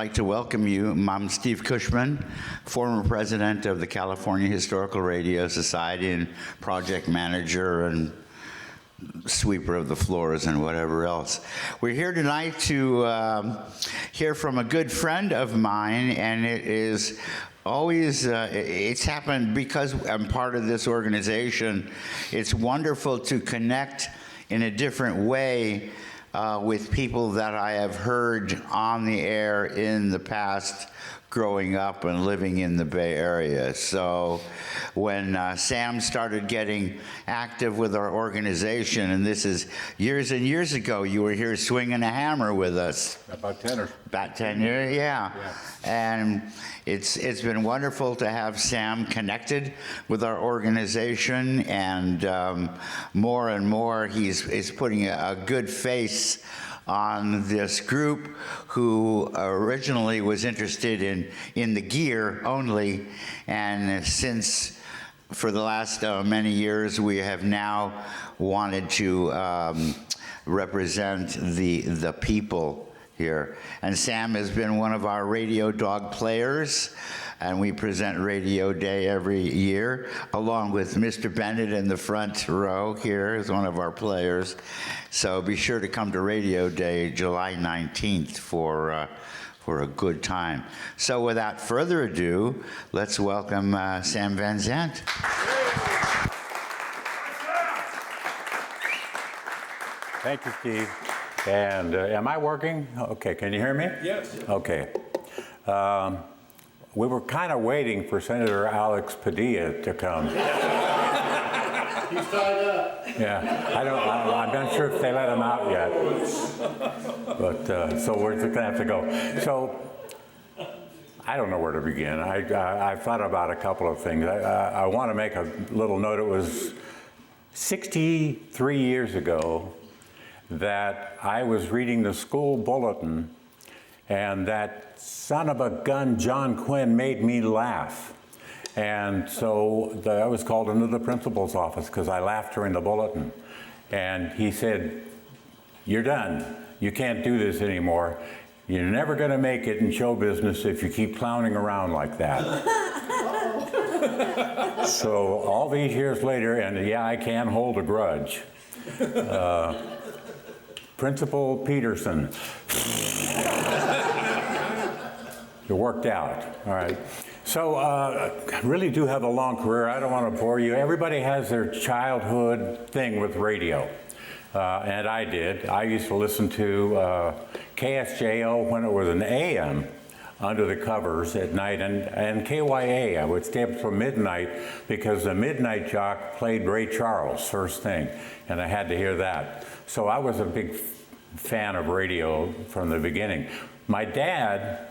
like to welcome you. I'm Steve Cushman, former president of the California Historical Radio Society and project manager and sweeper of the floors and whatever else. We're here tonight to hear from a good friend of mine, and it is always, it's happened because I'm part of this organization. It's wonderful to connect in a different way with people that I have heard on the air in the past, growing up and living in the Bay Area. So when Sam started getting active with our organization, and this is years and years ago, you were here swinging a hammer with us. About 10 years, yeah. And it's been wonderful to have Sam connected with our organization, and more and more he's putting a good face on this group who originally was interested in the gear only, and since for the last many years we have now wanted to represent the people here. And Sam has been one of our radio dog players, and we present Radio Day every year, along with Mr. Bennett in the front row here is one of our players. So be sure to come to Radio Day July 19th for a good time. So without further ado, let's welcome Sam Van Zandt. Thank you, Steve. And am I working? Okay, can you hear me? Yes. Okay. We were kind of waiting for Senator Alex Padilla to come. He's tied up. Yeah, I'm not sure if they let him out yet. But, so we're just gonna have to go. So, I don't know where to begin. I thought about a couple of things. I want to make a little note. It was 63 years ago that I was reading the school bulletin, and that son of a gun John Quinn made me laugh. And so I was called into the principal's office because I laughed during the bulletin. And he said, "You're done. You can't do this anymore. You're never going to make it in show business if you keep clowning around like that." So all these years later, and yeah, I can hold a grudge. Principal Peterson. It worked out. All right. So I really do have a long career. I don't want to bore you. Everybody has their childhood thing with radio. And I did. I used to listen to KSJO when it was an AM under the covers at night, and KYA. I would stay up till midnight because the midnight jock played Ray Charles first thing, and I had to hear that. So I was a big fan of radio from the beginning. My dad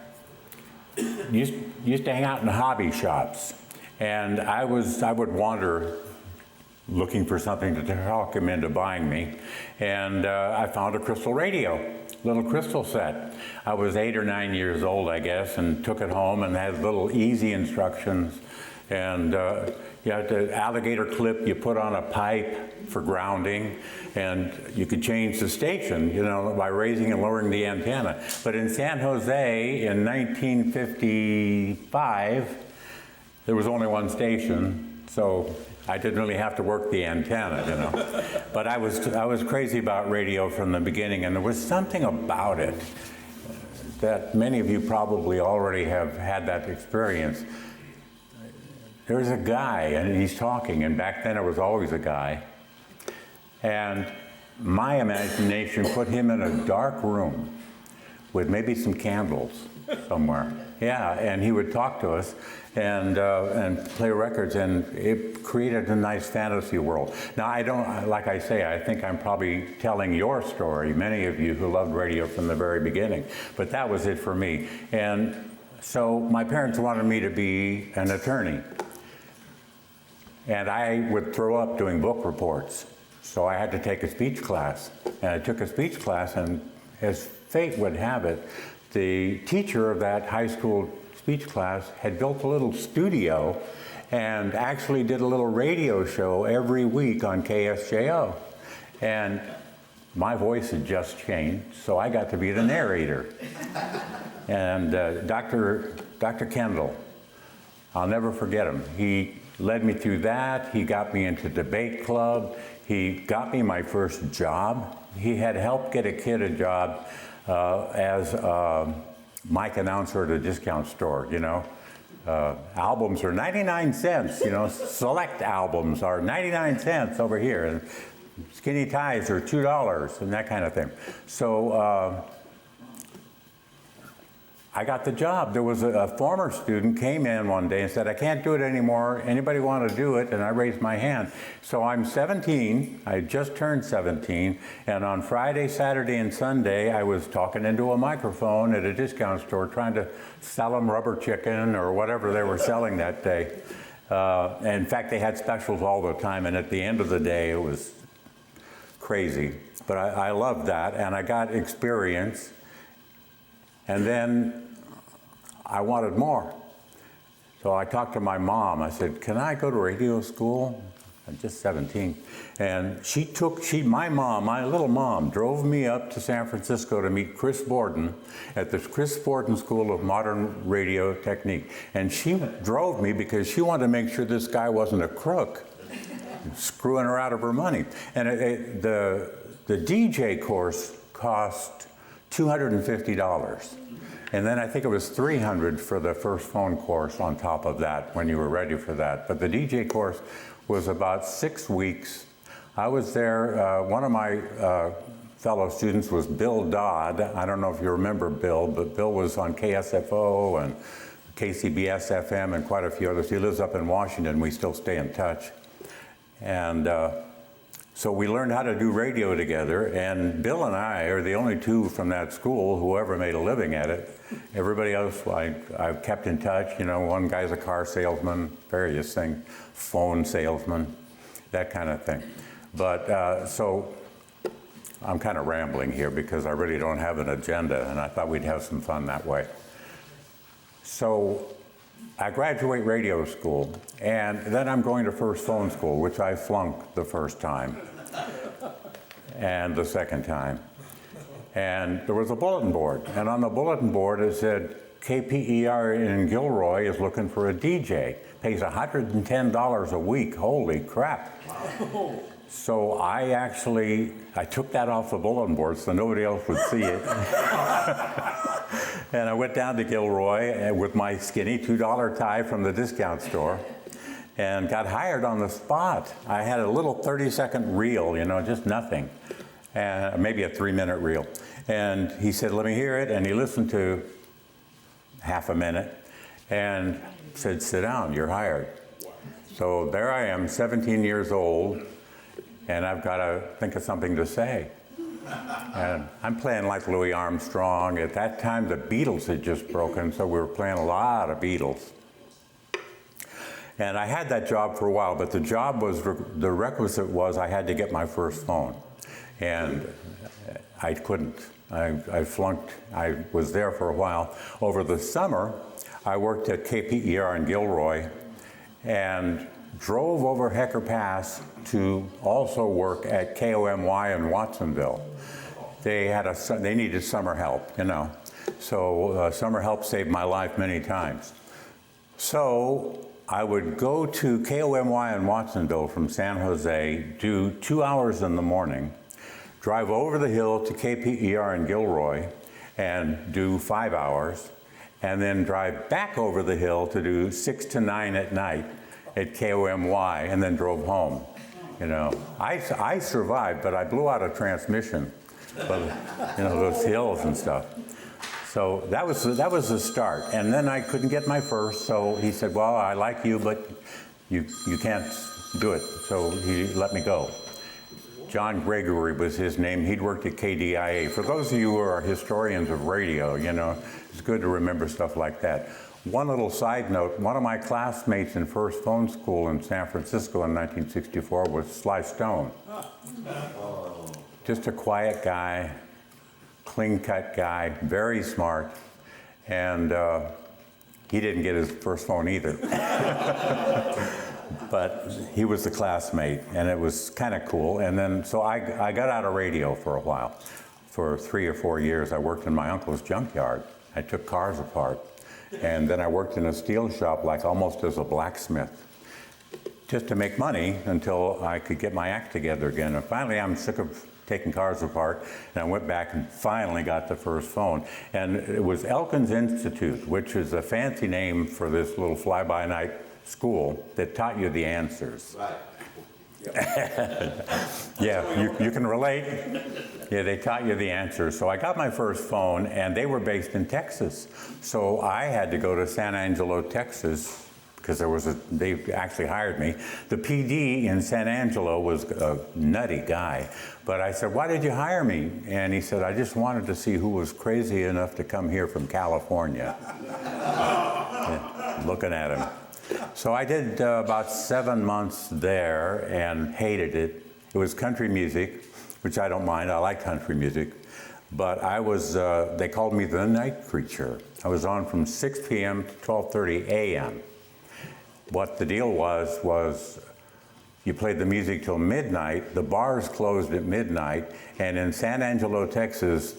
used to hang out in hobby shops, and I would wander looking for something to talk him into buying me, and I found a crystal radio, little crystal set. I was 8 or 9 years old, I guess, and took it home and had little easy instructions, and you had the alligator clip you put on a pipe for grounding, and you could change the station, you know, by raising and lowering the antenna. But in San Jose in 1955, there was only one station, so I didn't really have to work the antenna, you know. But I was crazy about radio from the beginning, and there was something about it that many of you probably already have had that experience. There's a guy, and he's talking, and back then it was always a guy. And my imagination put him in a dark room with maybe some candles somewhere. Yeah, and he would talk to us and play records, and it created a nice fantasy world. Now, I don't, like I say, I think I'm probably telling your story, many of you who loved radio from the very beginning, but that was it for me. And so my parents wanted me to be an attorney, and I would throw up doing book reports. So I had to take a speech class, and I took a speech class, and as fate would have it, the teacher of that high school speech class had built a little studio and actually did a little radio show every week on KSJO. And my voice had just changed, so I got to be the narrator. And Dr. Kendall, I'll never forget him. He led me through that. He got me into debate club. He got me my first job. He had helped get a kid a job as a mic announcer at a discount store, you know. Albums are 99 cents, you know, select albums are 99 cents over here, and skinny ties are $2 and that kind of thing. So I got the job. There was a former student came in one day and said, I can't do it anymore. Anybody want to do it? And I raised my hand. So I'm 17. I just turned 17. And on Friday, Saturday, and Sunday, I was talking into a microphone at a discount store trying to sell them rubber chicken or whatever they were selling that day. And in fact, they had specials all the time. And at the end of the day, it was crazy. But I loved that. And I got experience. And then I wanted more. So I talked to my mom. I said, can I go to radio school? I'm just 17. And my mom, my little mom, drove me up to San Francisco to meet Chris Borden at the Chris Borden School of Modern Radio Technique. And she drove me because she wanted to make sure this guy wasn't a crook, screwing her out of her money. And the DJ course cost $250. And then I think it was $300 for the first phone course on top of that when you were ready for that. But the DJ course was about 6 weeks. I was there, one of my fellow students was Bill Dodd. I don't know if you remember Bill, but Bill was on KSFO and KCBS FM and quite a few others. He lives up in Washington. We still stay in touch. And so we learned how to do radio together, and Bill and I are the only two from that school who ever made a living at it. Everybody else, I've kept in touch. You know, one guy's a car salesman, various things, phone salesman, that kind of thing. But so I'm kind of rambling here because I really don't have an agenda, and I thought we'd have some fun that way. So I graduate radio school, and then I'm going to first phone school, which I flunked the first time and the second time. And there was a bulletin board, and on the bulletin board it said, KPER in Gilroy is looking for a DJ, pays $110 a week, holy crap. So I took that off the bulletin board so nobody else would see it. And I went down to Gilroy with my skinny $2 tie from the discount store and got hired on the spot. I had a little 30-second reel, you know, just nothing, and maybe a 3-minute reel. And he said, let me hear it. And he listened to half a minute and said, sit down, you're hired. So there I am, 17 years old, and I've got to think of something to say. And I'm playing like Louis Armstrong. At that time, the Beatles had just broken, so we were playing a lot of Beatles. And I had that job for a while, but the requisite was I had to get my first phone. And I couldn't. I flunked. I was there for a while. Over the summer, I worked at KPER in Gilroy and drove over Hecker Pass to also work at KOMY in Watsonville. They needed summer help, you know. So summer help saved my life many times. So I would go to KOMY in Watsonville from San Jose, do 2 hours in the morning, drive over the hill to KPER in Gilroy and do 5 hours, and then drive back over the hill to do 6 to 9 at night at KOMY, and then drove home. You know, I survived, but I blew out a transmission, but, you know, those hills and stuff. So that was the start. And then I couldn't get my first, so he said, well, I like you, but you can't do it. So he let me go. John Gregory was his name. He'd worked at KDIA. For those of you who are historians of radio, you know, it's good to remember stuff like that. One little side note, one of my classmates in first phone school in San Francisco in 1964 was Sly Stone. Just a quiet guy, clean-cut guy, very smart, and he didn't get his first phone either. But he was the classmate, and it was kind of cool. And then, so I got out of radio for a while. For 3 or 4 years, I worked in my uncle's junkyard. I took cars apart. And then I worked in a steel shop, like almost as a blacksmith, just to make money until I could get my act together again. And finally, I'm sick of taking cars apart, and I went back and finally got the first phone. And it was Elkins Institute, which is a fancy name for this little fly-by-night school that taught you the answers. Right. Yeah, you can relate. Yeah, they taught you the answers. So I got my first phone, and they were based in Texas. So I had to go to San Angelo, Texas, because they actually hired me. The PD in San Angelo was a nutty guy. But I said, why did you hire me? And he said, I just wanted to see who was crazy enough to come here from California. Yeah, looking at him. So I did about 7 months there and hated it. It was country music, which I don't mind. I like country music. But I was, they called me the night creature. I was on from 6 p.m. to 12:30 a.m. What the deal was you played the music till midnight, the bars closed at midnight, and in San Angelo, Texas,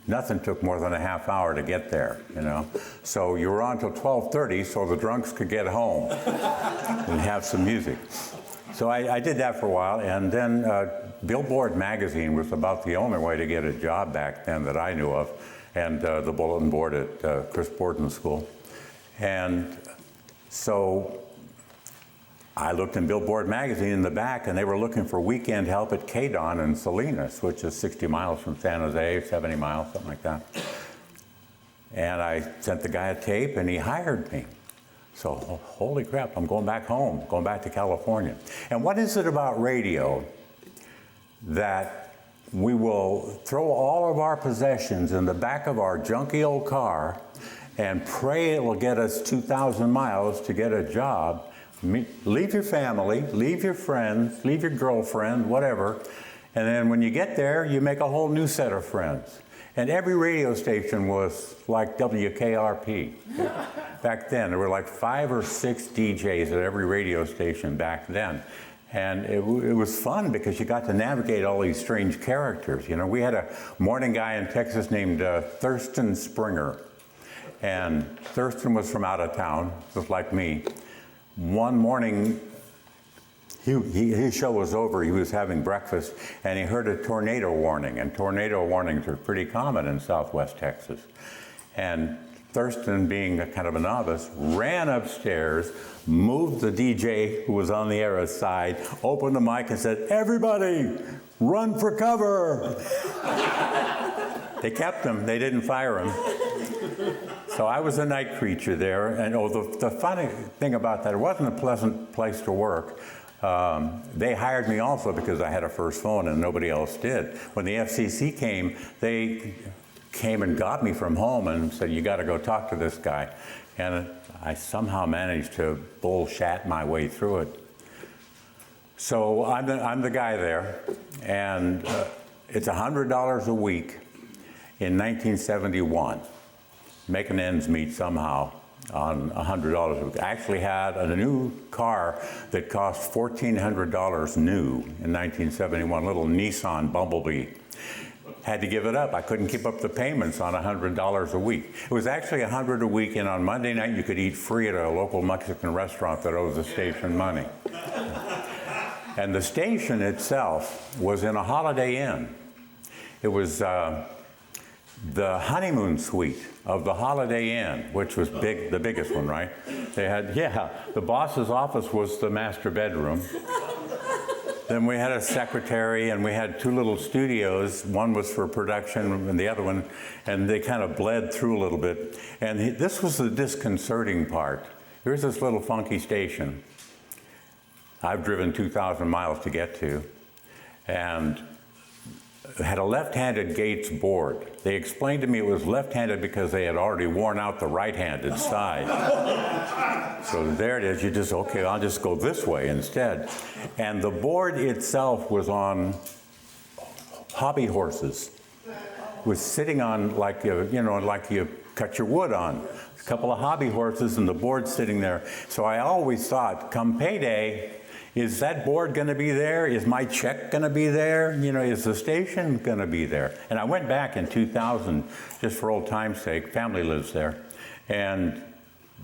nothing took more than a half hour to get there, you know. So you were on till 12:30 so the drunks could get home and have some music. So I did that for a while, and then Billboard magazine was about the only way to get a job back then that I knew of, and the bulletin board at Chris Borden School. And so I looked in Billboard magazine in the back, and they were looking for weekend help at K101 in Salinas, which is 60 miles from San Jose, 70 miles, something like that. And I sent the guy a tape, and he hired me. So, holy crap, I'm going back home, going back to California. And what is it about radio that we will throw all of our possessions in the back of our junky old car and pray it will get us 2,000 miles to get a job? Leave your family, leave your friends, leave your girlfriend, whatever, and then when you get there, you make a whole new set of friends. And every radio station was like WKRP. Back then, there were like 5 or 6 DJs at every radio station back then. And it was fun because you got to navigate all these strange characters. You know, we had a morning guy in Texas named Thurston Springer. And Thurston was from out of town, just like me. One morning, his show was over, he was having breakfast, and he heard a tornado warning, and tornado warnings are pretty common in southwest Texas. And Thurston, being a kind of a novice, ran upstairs, moved the DJ who was on the air aside, opened the mic and said, "Everybody, run for cover." They kept him, they didn't fire him. So I was a night creature there, and the funny thing about that, it wasn't a pleasant place to work. They hired me also because I had a first phone and nobody else did. When the FCC came, they came and got me from home and said, "You got to go talk to this guy." And I somehow managed to bullshat my way through it. So I'm the guy there, and it's $100 a week in 1971. Making ends meet somehow on $100 a week. I actually had a new car that cost $1,400 new in 1971, little Nissan Bumblebee. Had to give it up. I couldn't keep up the payments on $100 a week. It was actually $100 a week, and on Monday night you could eat free at a local Mexican restaurant that owes the station money. And the station itself was in a Holiday Inn. It was the honeymoon suite of the Holiday Inn, which was big, the biggest one, right? They had, the boss's office was the master bedroom. Then we had a secretary, and we had 2 little studios. One was for production and the other one, and they kind of bled through a little bit. And this was the disconcerting part. Here's this little funky station I've driven 2,000 miles to get to, and had a left-handed Gates board. They explained to me it was left-handed because they had already worn out the right-handed side. So there it is, you just, okay, I'll just go this way instead. And the board itself was on hobby horses. It was sitting on like you cut your wood on. A couple of hobby horses and the board sitting there. So I always thought, come payday, is that board going to be there? Is my check going to be there? You know, is the station going to be there? And I went back in 2000, just for old time's sake. Family lives there. And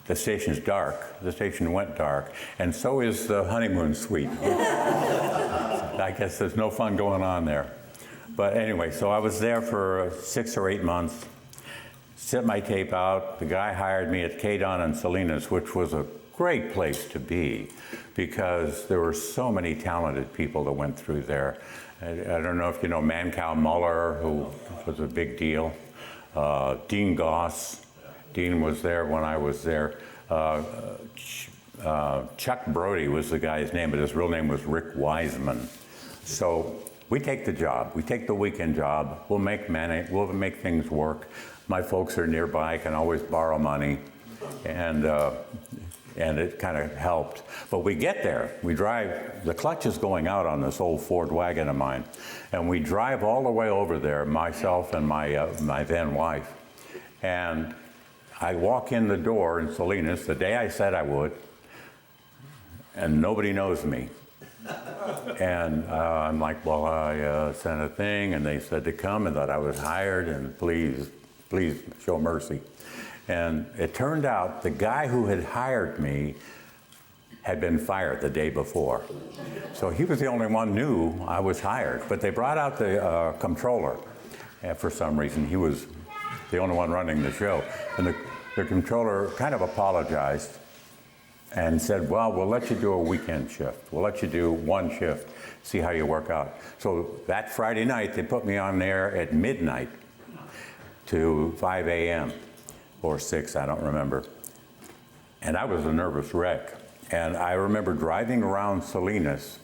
the station's dark. The station went dark. And so is the honeymoon suite. I guess there's no fun going on there. But anyway, so I was there for 6 or 8 months. Set my tape out. The guy hired me at K101 and Salinas, which was a great place to be because there were so many talented people that went through there. I don't know if you know Mancow Muller, who was a big deal. Dean Goss. Dean was there when I was there. Chuck Brody was the guy's name, but his real name was Rick Wiseman. So we take the job. We take the weekend job. We'll make money. We'll make things work. My folks are nearby. I can always borrow money, and it kind of helped. But we get there. We drive. The clutch is going out on this old Ford wagon of mine, and we drive all the way over there. Myself and my then wife, and I walk in the door in Salinas the day I said I would, and nobody knows me. And I'm like, well, I sent a thing, and they said to come, and that I was hired, and please show mercy. And it turned out the guy who had hired me had been fired the day before. So he was the only one who knew I was hired. But they brought out the comptroller, and for some reason. He was the only one running the show. And the comptroller kind of apologized and said, well, we'll let you do a weekend shift. We'll let you do one shift, see how you work out. So that Friday night, they put me on there at midnight to 5 a.m. or 6, I don't remember. And I was a nervous wreck. And I remember driving around Salinas,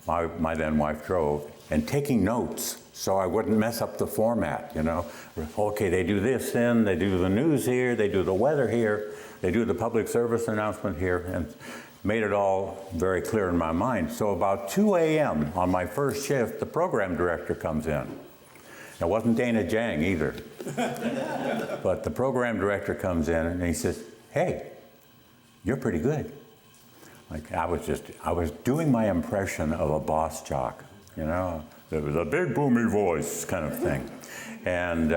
my then wife drove, and taking notes so I wouldn't mess up the format, you know. Okay, they do this then, they do the news here, they do the weather here, they do the public service announcement here, and made it all very clear in my mind. So about 2 a.m. on my first shift, the program director comes in. It wasn't Dana Jang either. But the program director comes in and he says, hey, you're pretty good. Like I was doing my impression of a boss jock, you know. There was a big boomy voice kind of thing. And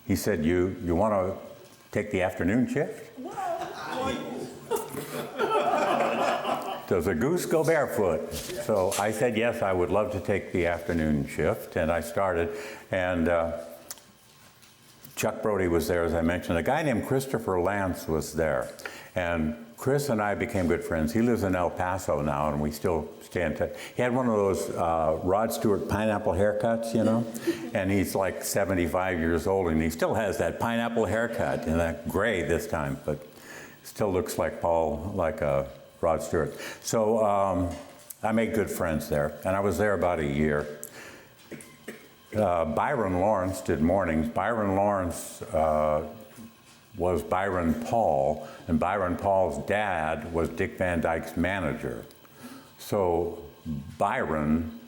he said, you want to take the afternoon shift? Does a goose go barefoot? So I said, yes, I would love to take the afternoon shift. And I started. And Chuck Brody was there, as I mentioned. A guy named Christopher Lance was there. And Chris and I became good friends. He lives in El Paso now, and we still stay in touch. He had one of those Rod Stewart pineapple haircuts, you know? And he's like 75 years old, and he still has that pineapple haircut, and that gray this time, but still looks like Rod Stewart. So I made good friends there, and I was there about a year. Byron Lawrence did mornings. Byron Lawrence was Byron Paul, and Byron Paul's dad was Dick Van Dyke's manager. So Byron,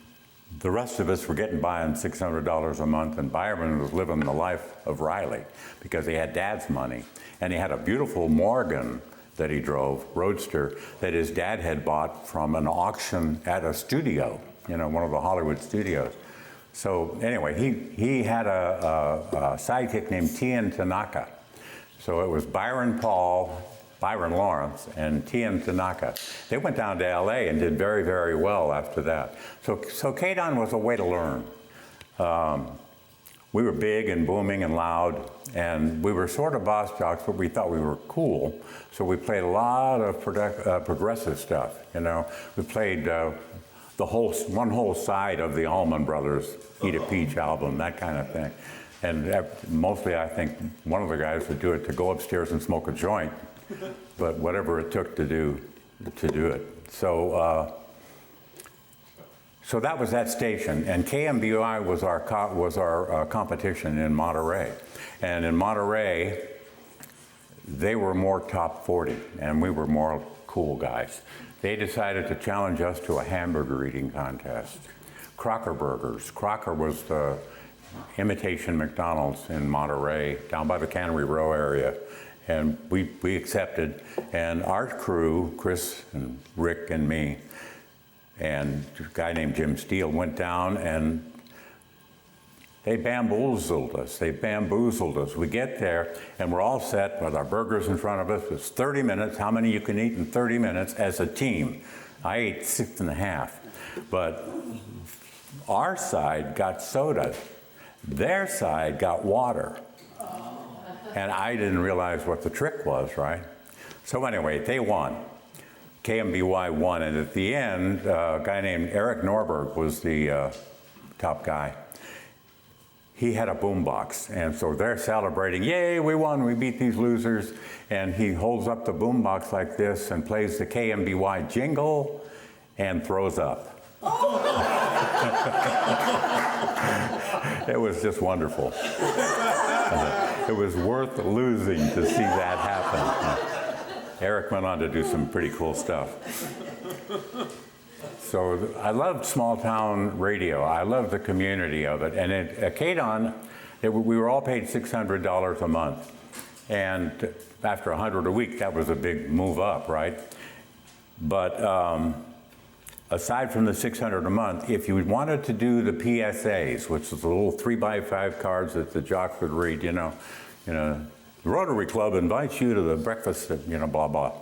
the rest of us were getting by on $600 a month, and Byron was living the life of Riley because he had dad's money. And he had a beautiful Morgan that he drove, Roadster, that his dad had bought from an auction at a studio, you know, one of the Hollywood studios. So anyway, he had a sidekick named Tien Tanaka. So it was Byron Paul, Byron Lawrence, and Tien Tanaka. They went down to LA and did very, very well after that. So K101 was a way to learn. We were big and booming and loud, and we were sort of boss jocks, but we thought we were cool. So we played a lot of progressive stuff, you know. We played one whole side of the Allman Brothers Eat a Peach album, that kind of thing. And mostly I think one of the guys would do it to go upstairs and smoke a joint, but whatever it took to do it. So that was that station, and KMBI was our competition in Monterey. And in Monterey, they were more top 40, and we were more cool guys. They decided to challenge us to a hamburger eating contest. Crocker Burgers. Crocker was imitation McDonald's in Monterey, down by the Cannery Row area. And we accepted, and our crew, Chris and Rick and me, and a guy named Jim Steele went down, and they bamboozled us. We get there, and we're all set with our burgers in front of us. It's 30 minutes, how many you can eat in 30 minutes as a team. I ate 6.5, but our side got soda. Their side got water. And I didn't realize what the trick was, right? So anyway, they won. KMBY won, and at the end, a guy named Eric Norberg was the top guy. He had a boombox, and so they're celebrating, yay, we won, we beat these losers. And he holds up the boombox like this and plays the KMBY jingle and throws up. It was just wonderful. It was worth losing to see that happen. Eric went on to do some pretty cool stuff. So I loved small town radio. I loved the community of it. And at KDON, we were all paid $600 a month. And after $100 a week, that was a big move up, right? But aside from the $600 a month, if you wanted to do the PSAs, which is the little 3x5 cards that the jock would read, you know, the Rotary Club invites you to the breakfast, blah, blah.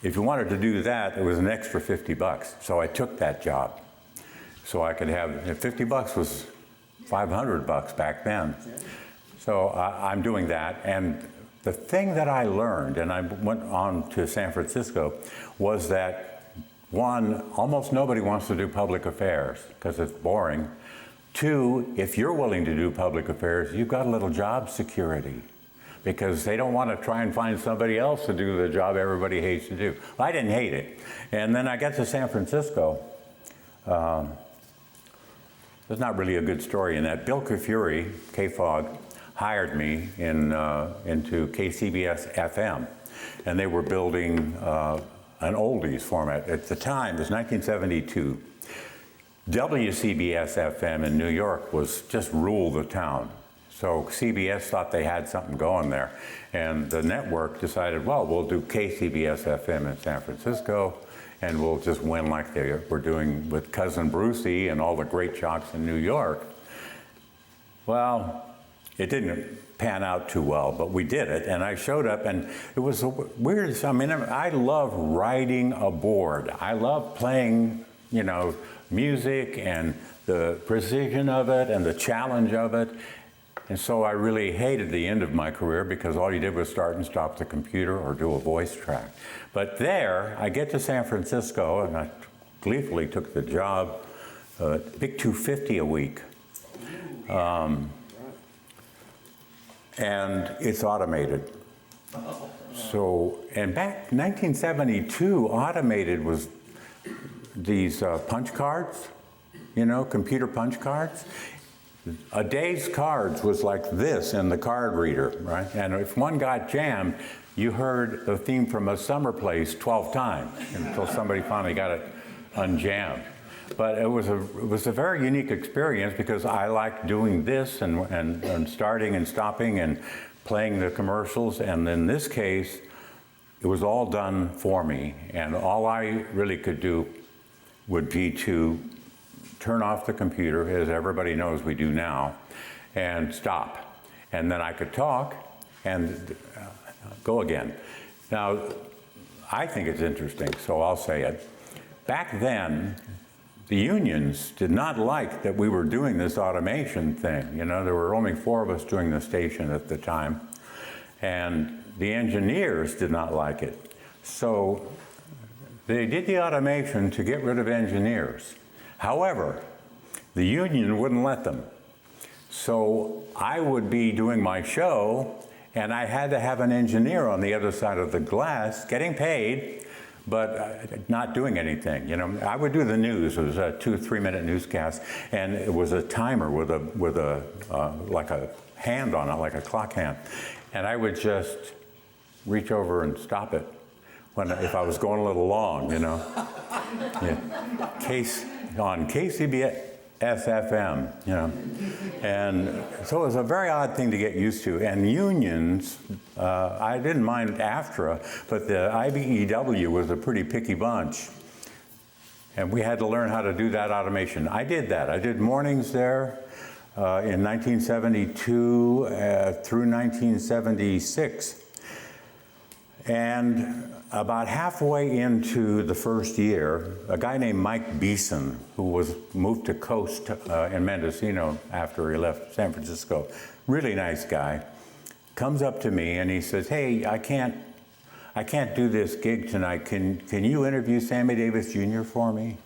If you wanted to do that, it was an extra $50. So I took that job. So I could have, $50 was $500 back then. So I'm doing that. And the thing that I learned, and I went on to San Francisco, was that one, almost nobody wants to do public affairs because it's boring. Two, if you're willing to do public affairs, you've got a little job security because they don't want to try and find somebody else to do the job everybody hates to do. I didn't hate it. And then I got to San Francisco. There's not really a good story in that. Bill Kafuri, KFOG, hired me into KCBS FM. And they were building an oldies format. At the time, it was 1972. WCBS FM in New York was just ruled the town. So CBS thought they had something going there. And the network decided, well, we'll do KCBS FM in San Francisco, and we'll just win like they were doing with Cousin Brucey and all the great jocks in New York. Well, it didn't pan out too well, but we did it, and I showed up, and it was a weird, I mean, I love riding a board. I love playing, music and the precision of it and the challenge of it. And so I really hated the end of my career because all you did was start and stop the computer or do a voice track. But there, I get to San Francisco, and I gleefully took the job, big $250 a week. And it's automated. So, and back 1972, automated was these punch cards, computer punch cards. A day's cards was like this in the card reader, right? And if one got jammed, you heard the theme from A Summer Place 12 times until somebody finally got it unjammed. But it was a very unique experience because I liked doing this and starting and stopping and playing the commercials. And in this case, it was all done for me. And all I really could do would be to turn off the computer, as everybody knows we do now, and stop. And then I could talk and go again. Now, I think it's interesting, so I'll say it. Back then, the unions did not like that we were doing this automation thing. There were only 4 of us doing the station at the time, and the engineers did not like it. So they did the automation to get rid of engineers. However, the union wouldn't let them. So I would be doing my show, and I had to have an engineer on the other side of the glass, getting paid, but not doing anything. I would do the news. It was a 2-3 minute newscast, and it was a timer with a like a hand on it, like a clock hand, and I would just reach over and stop it if I was going a little long, Yeah. On KCBS SFM, you know. And so it was a very odd thing to get used to. And unions, I didn't mind AFTRA, but the IBEW was a pretty picky bunch. And we had to learn how to do that automation. I did that. I did mornings there in 1972 through 1976. And about halfway into the first year, a guy named Mike Beeson, who was moved to Coast in Mendocino after he left San Francisco, really nice guy, comes up to me and he says, "Hey, I can't do this gig tonight. Can you interview Sammy Davis Jr. for me?"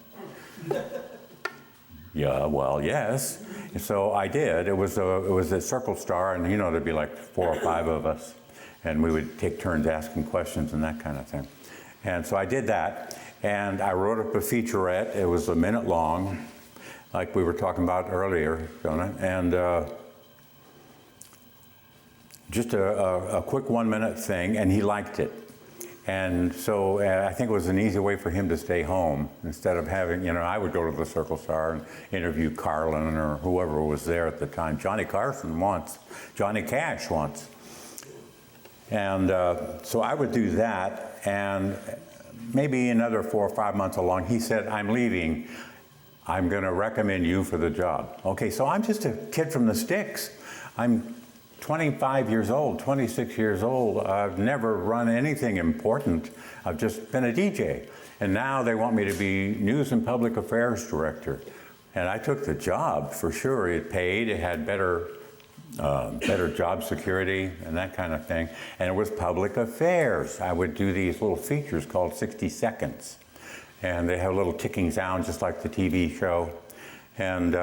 Yeah, well, yes. So I did. It was a Circle Star, and you know, there'd be like 4 or 5 of us. And we would take turns asking questions and that kind of thing. And so I did that, and I wrote up a featurette. It was a minute long, like we were talking about earlier, Jonah, and just a quick 1-minute thing, and he liked it. And so I think it was an easy way for him to stay home instead of having, you know, I would go to the Circle Star and interview Carlin or whoever was there at the time. Johnny Carson once, Johnny Cash once. And so I would do that, and maybe another 4 or 5 months along, he said, "I'm leaving. I'm going to recommend you for the job." Okay, so I'm just a kid from the sticks. I'm 25 years old, 26 years old. I've never run anything important. I've just been a DJ. And now they want me to be News and Public Affairs Director. And I took the job for sure. It paid, it had better job security and that kind of thing. And it was public affairs. I would do these little features called 60 Seconds. And they have a little ticking sound just like the TV show. And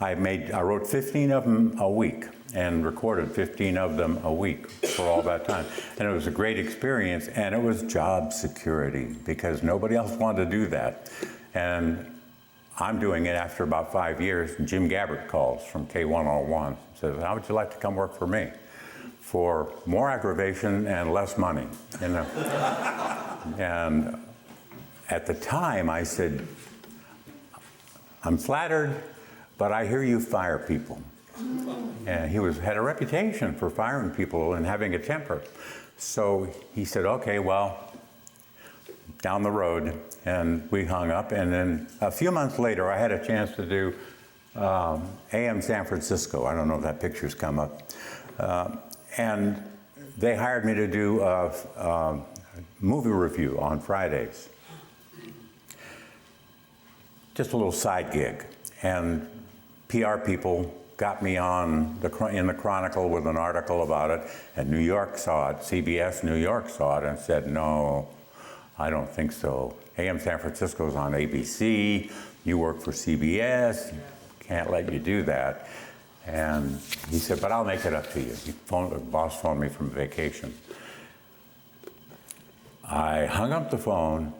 I wrote 15 of them a week and recorded 15 of them a week for all that time. And it was a great experience, and it was job security because nobody else wanted to do that. And I'm doing it after about 5 years. Jim Gabbert calls from K101, says, "How would you like to come work for me? For more aggravation and less money." You know? And at the time I said, "I'm flattered, but I hear you fire people." And he had a reputation for firing people and having a temper. So he said, "Okay, well, down the road," and we hung up. And then a few months later, I had a chance to do AM San Francisco. I don't know if that picture's come up. And they hired me to do a movie review on Fridays. Just a little side gig. And PR people got me on in the Chronicle with an article about it, and New York saw it. CBS New York saw it and said, "No, I don't think so. AM San Francisco's on ABC. You work for CBS. Can't let you do that." And he said, "But I'll make it up to you." The boss phoned me from vacation. I hung up the phone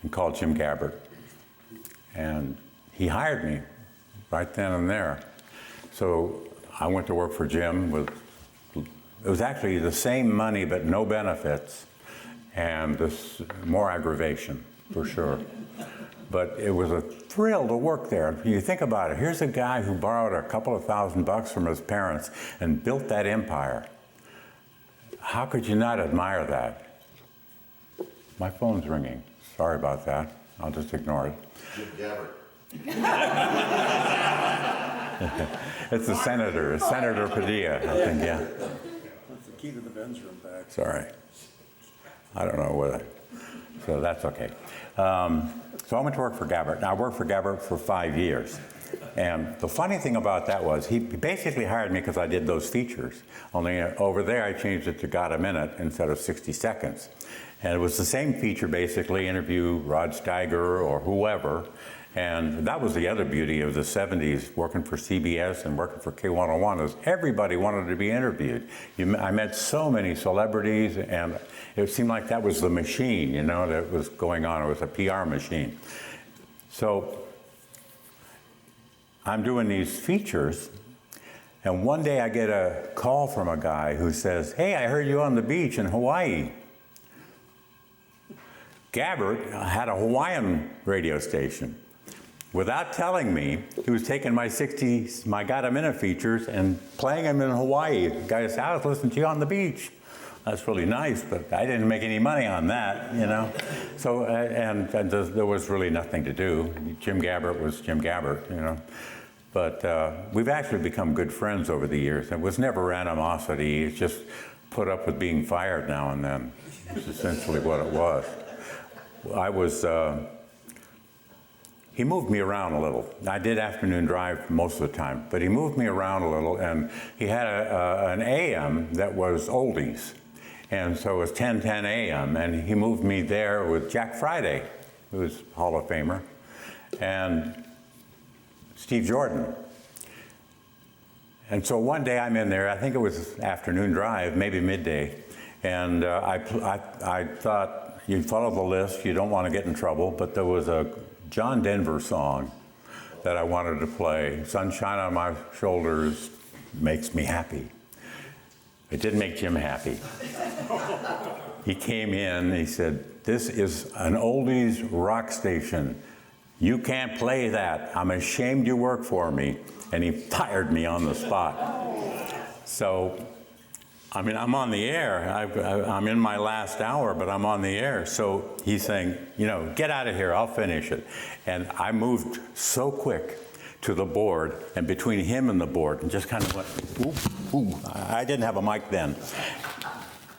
and called Jim Gabbert. And he hired me right then and there. So I went to work for Jim it was actually the same money but no benefits and more aggravation for sure. But it was a thrill to work there. You think about it, here's a guy who borrowed a couple of $1,000 from his parents and built that empire. How could you not admire that? My phone's ringing. Sorry about that. I'll just ignore it. Jim Gabbert. It's the senator, Senator Padilla, I think, yeah. That's the key to the Benz room back. Sorry. I don't know whether, so that's okay. So I went to work for Gabbert. Now I worked for Gabbert for 5 years. And the funny thing about that was he basically hired me because I did those features. Only over there I changed it to Got a Minute instead of 60 Seconds. And it was the same feature basically, interview Rod Steiger or whoever. And that was the other beauty of the 70s, working for CBS and working for K101, is everybody wanted to be interviewed. I met so many celebrities, and it seemed like that was the machine, you know, that was going on. It was a PR machine. So I'm doing these features, and one day I get a call from a guy who says, "Hey, I heard you on the beach in Hawaii." Gabbert had a Hawaiian radio station. without telling me, he was taking my Got a Minute features and playing them in Hawaii. The guy said, I was listening to you on the beach. That's really nice, but I didn't make any money on that, you know. So, and there was really nothing to do. Jim Gabbert was Jim Gabbert, you know. But we've actually become good friends over the years. It was never animosity. It's just put up with being fired now and then. It's essentially what it was. He moved me around a little. I did afternoon drive most of the time, but he moved me around a little, and he had an AM that was oldies. And so it was 10:10 a.m., and he moved me there with Jack Friday, who was Hall of Famer, and Steve Jordan. And so one day I'm in there, I think it was afternoon drive, maybe midday, and I thought, you follow the list, you don't want to get in trouble, but there was a John Denver song that I wanted to play. Sunshine on My Shoulders makes me happy. It didn't make Jim happy. He came in, he said, this is an oldies rock station. You can't play that. I'm ashamed you work for me. And he fired me on the spot. So, I mean, I'm on the air. I'm in my last hour, but I'm on the air. So he's saying, you know, get out of here, I'll finish it. And I moved so quick to the board, and between him and the board, and just kind of went, ooh, ooh. I didn't have a mic then.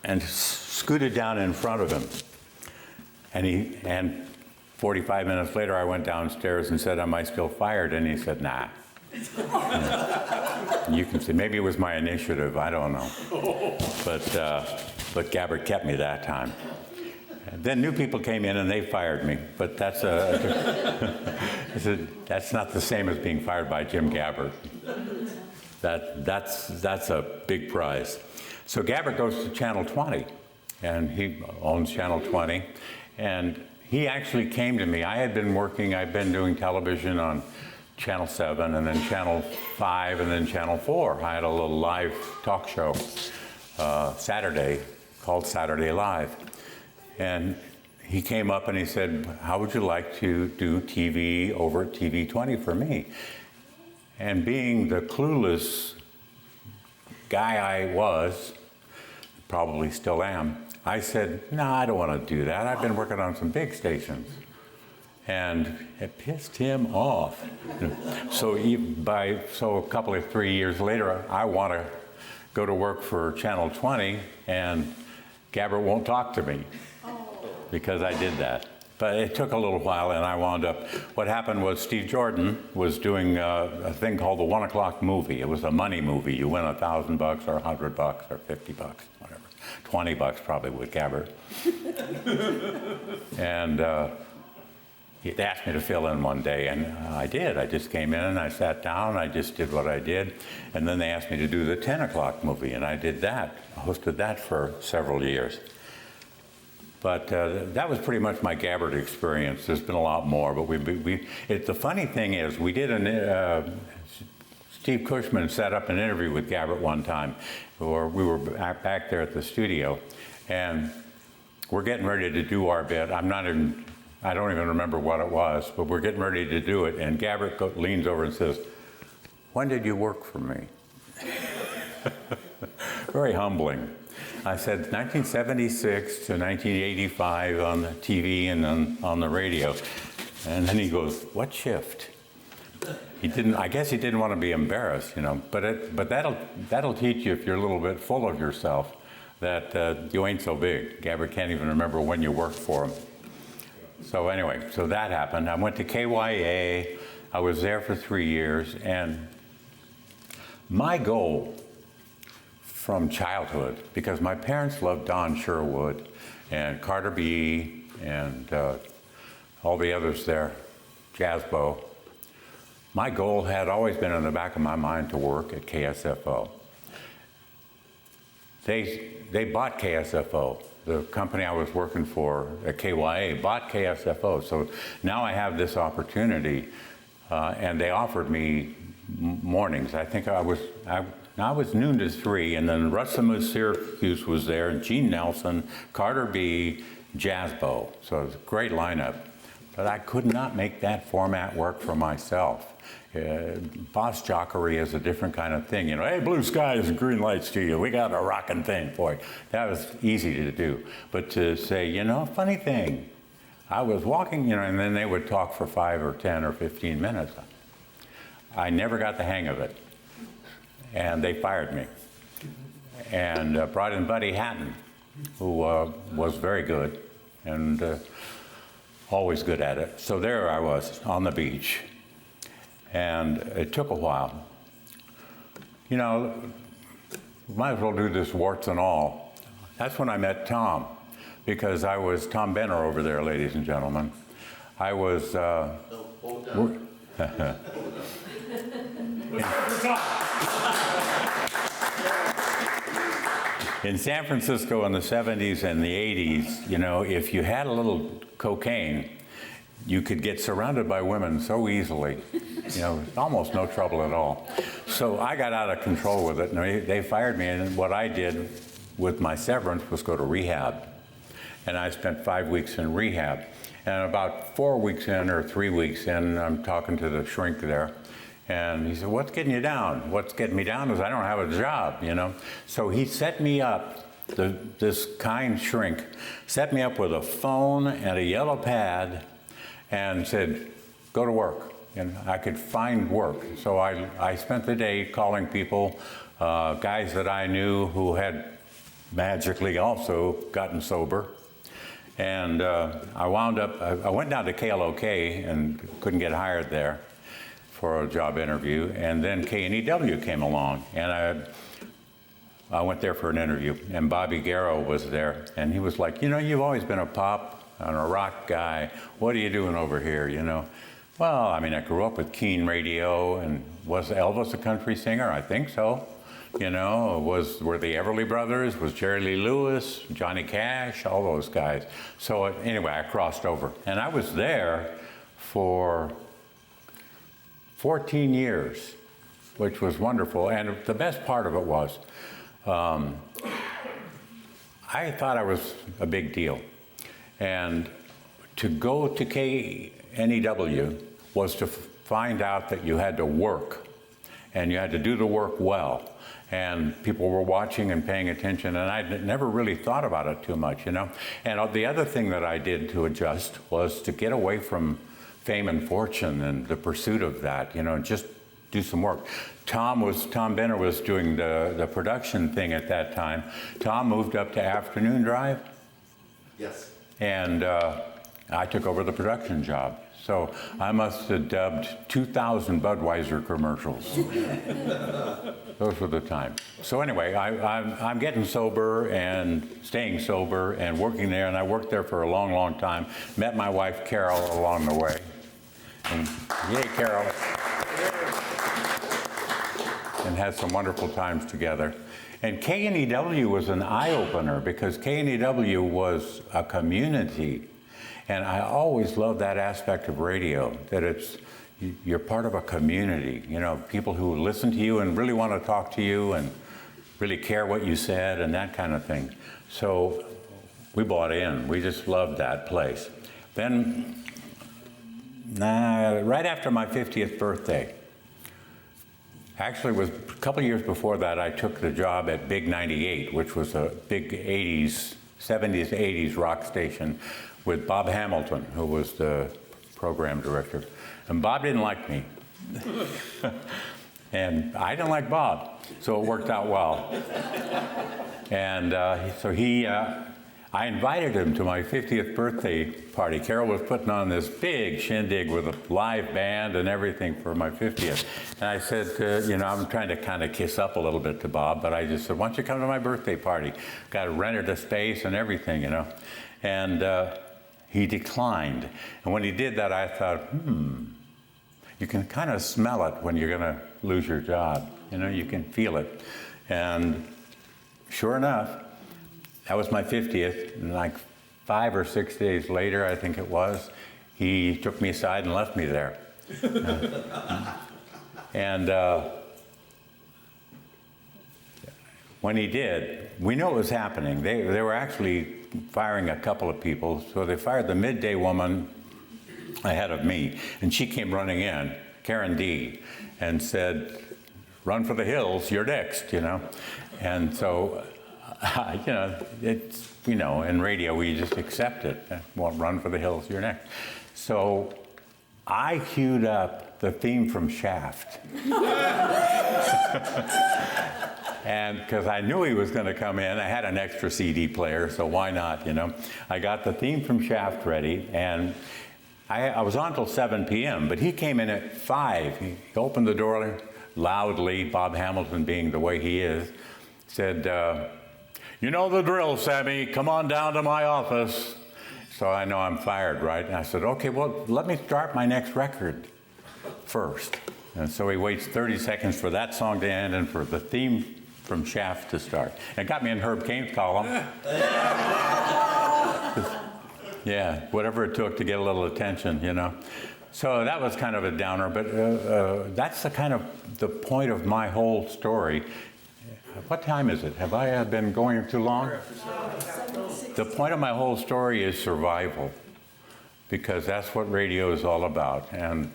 And scooted down in front of him. And 45 minutes later, I went downstairs and said, am I still fired? And he said, nah. You can see, maybe it was my initiative, I don't know. But Gabbert kept me that time. And then new people came in and they fired me, but that's that's not the same as being fired by Jim Gabbert. That's a big prize. So Gabbert goes to Channel 20, and he owns Channel 20, and he actually came to me. I'd been doing television on Channel 7, and then Channel 5, and then Channel 4. I had a little live talk show Saturday called Saturday Live. And he came up and he said, how would you like to do TV over at TV 20 for me? And being the clueless guy I was, probably still am, I said, no, I don't want to do that. I've been working on some big stations. And it pissed him off. So a couple of 3 years later, I want to go to work for Channel 20, and Gabbert won't talk to me because I did that. But it took a little while, and I wound up, what happened was Steve Jordan was doing a thing called the 1 o'clock movie. It was a money movie. You win $1,000 or $100 or $50, whatever. $20 probably with Gabbert. And he asked me to fill in one day, and I did. I just came in and I sat down, I just did what I did, and then they asked me to do the 10 o'clock movie, and I did that. I hosted that for several years. But that was pretty much my Gabbert experience. There's been a lot more, but the funny thing is, we did Steve Cushman set up an interview with Gabbert one time, or we were back there at the studio, and we're getting ready to do our bit. I don't even remember what it was, but we're getting ready to do it, and Gabbert leans over and says, when did you work for me? Very humbling. I said 1976 to 1985 on the TV and on the radio. And then he goes, what shift? I guess he didn't want to be embarrassed, you know, but that'll teach you, if you're a little bit full of yourself, that you ain't so big. Gabbert can't even remember when you worked for him. So anyway, so that happened. I went to KYA. I was there for 3 years, and my goal from childhood, because my parents loved Don Sherwood and Carter B. and all the others there, Jazzbo. My goal had always been in the back of my mind to work at KSFO. They bought KSFO. The company I was working for at KYA bought KSFO. So now I have this opportunity, and they offered me mornings. I think I was noon to 3, and then Russell Syracuse was there, and Gene Nelson, Carter B., Jazzbo. So it was a great lineup. But I could not make that format work for myself. Boss jockery is a different kind of thing. You know, hey, blue skies and green lights to you. We got a rockin' thing for you. That was easy to do. But to say, you know, funny thing, I was walking, you know, and then they would talk for 5 or 10 or 15 minutes. I never got the hang of it. And they fired me. And brought in Buddy Hatton, who was very good and always good at it. So there I was on the beach. And it took a while. You know, might as well do this warts and all. That's when I met Tom, because I was Tom Benner over there, ladies and gentlemen. I was... In San Francisco in the 70s and the 80s, you know, if you had a little cocaine, you could get surrounded by women so easily. You know, almost no trouble at all. So I got out of control with it, and they fired me, and what I did with my severance was go to rehab. And I spent 5 weeks in rehab. And about 4 weeks in, or 3 weeks in, I'm talking to the shrink there, and he said, what's getting you down? What's getting me down is I don't have a job, you know? So he set me up, this kind shrink, set me up with a phone and a yellow pad and said, go to work. And I could find work. So I spent the day calling people, guys that I knew who had magically also gotten sober. And I wound up, I went down to KLOK and couldn't get hired there for a job interview, and then KNEW came along, and I went there for an interview, and Bobby Garrow was there, and he was like, you know, you've always been a pop and a rock guy. What are you doing over here, you know? Well, I mean, I grew up with Keen Radio, and was Elvis a country singer? I think so. You know, were the Everly Brothers, was Jerry Lee Lewis, Johnny Cash, all those guys. So anyway, I crossed over, and I was there for 14 years, which was wonderful. And the best part of it was, I thought I was a big deal. And to go to KNEW was to find out that you had to work, and you had to do the work well. And people were watching and paying attention, and I never really thought about it too much, you know. And the other thing that I did to adjust was to get away from fame and fortune and the pursuit of that, you know, just do some work. Tom Benner was doing the production thing at that time. Tom moved up to Afternoon Drive. Yes. And I took over the production job. So I must have dubbed 2,000 Budweiser commercials. Those were the times. So anyway, I'm getting sober and staying sober and working there, and I worked there for a long, long time. Met my wife, Carol, along the way. And yay, Carol. And had some wonderful times together. And KNEW was an eye-opener, because KNEW was a community. And I always loved that aspect of radio, that you're part of a community, you know, people who listen to you and really want to talk to you and really care what you said and that kind of thing. So we bought in. We just loved that place. Then, right after my 50th birthday, actually it was a couple years before that, I took the job at Big 98, which was a big 70s, 80s rock station, with Bob Hamilton, who was the program director. And Bob didn't like me. And I didn't like Bob, so it worked out well. And so I invited him to my 50th birthday party. Carol was putting on this big shindig with a live band and everything for my 50th. And I said, you know, I'm trying to kind of kiss up a little bit to Bob, but I just said, why don't you come to my birthday party? Got rented a space and everything, you know. And he declined. And when he did that, I thought, you can kind of smell it when you're going to lose your job. You know, you can feel it. And sure enough, that was my 50th. And like 5 or 6 days later, I think it was, he took me aside and left me there. And when he did, we knew it was happening. They were actually firing a couple of people. So they fired the midday woman ahead of me. And she came running in, Karen D., and said, "Run for the hills, you're next," you know. And so, you know, it's, you know, in radio, we just accept it. Well, run for the hills, you're next. So I queued up the theme from Shaft. And because I knew he was going to come in, I had an extra CD player, so why not, you know? I got the theme from Shaft ready, and I was on till 7 p.m., but he came in at 5. He opened the door loudly, Bob Hamilton being the way he is, said, "You know the drill, Sammy. Come on down to my office." So I know I'm fired, right? And I said, "Okay, well, let me start my next record first." And so he waits 30 seconds for that song to end and for the theme from Shaft to start. And it got me in Herb Cain's column. Yeah, whatever it took to get a little attention, you know. So that was kind of a downer, but that's the kind of the point of my whole story. What time is it? Have I been going too long? The point of my whole story is survival, because that's what radio is all about. And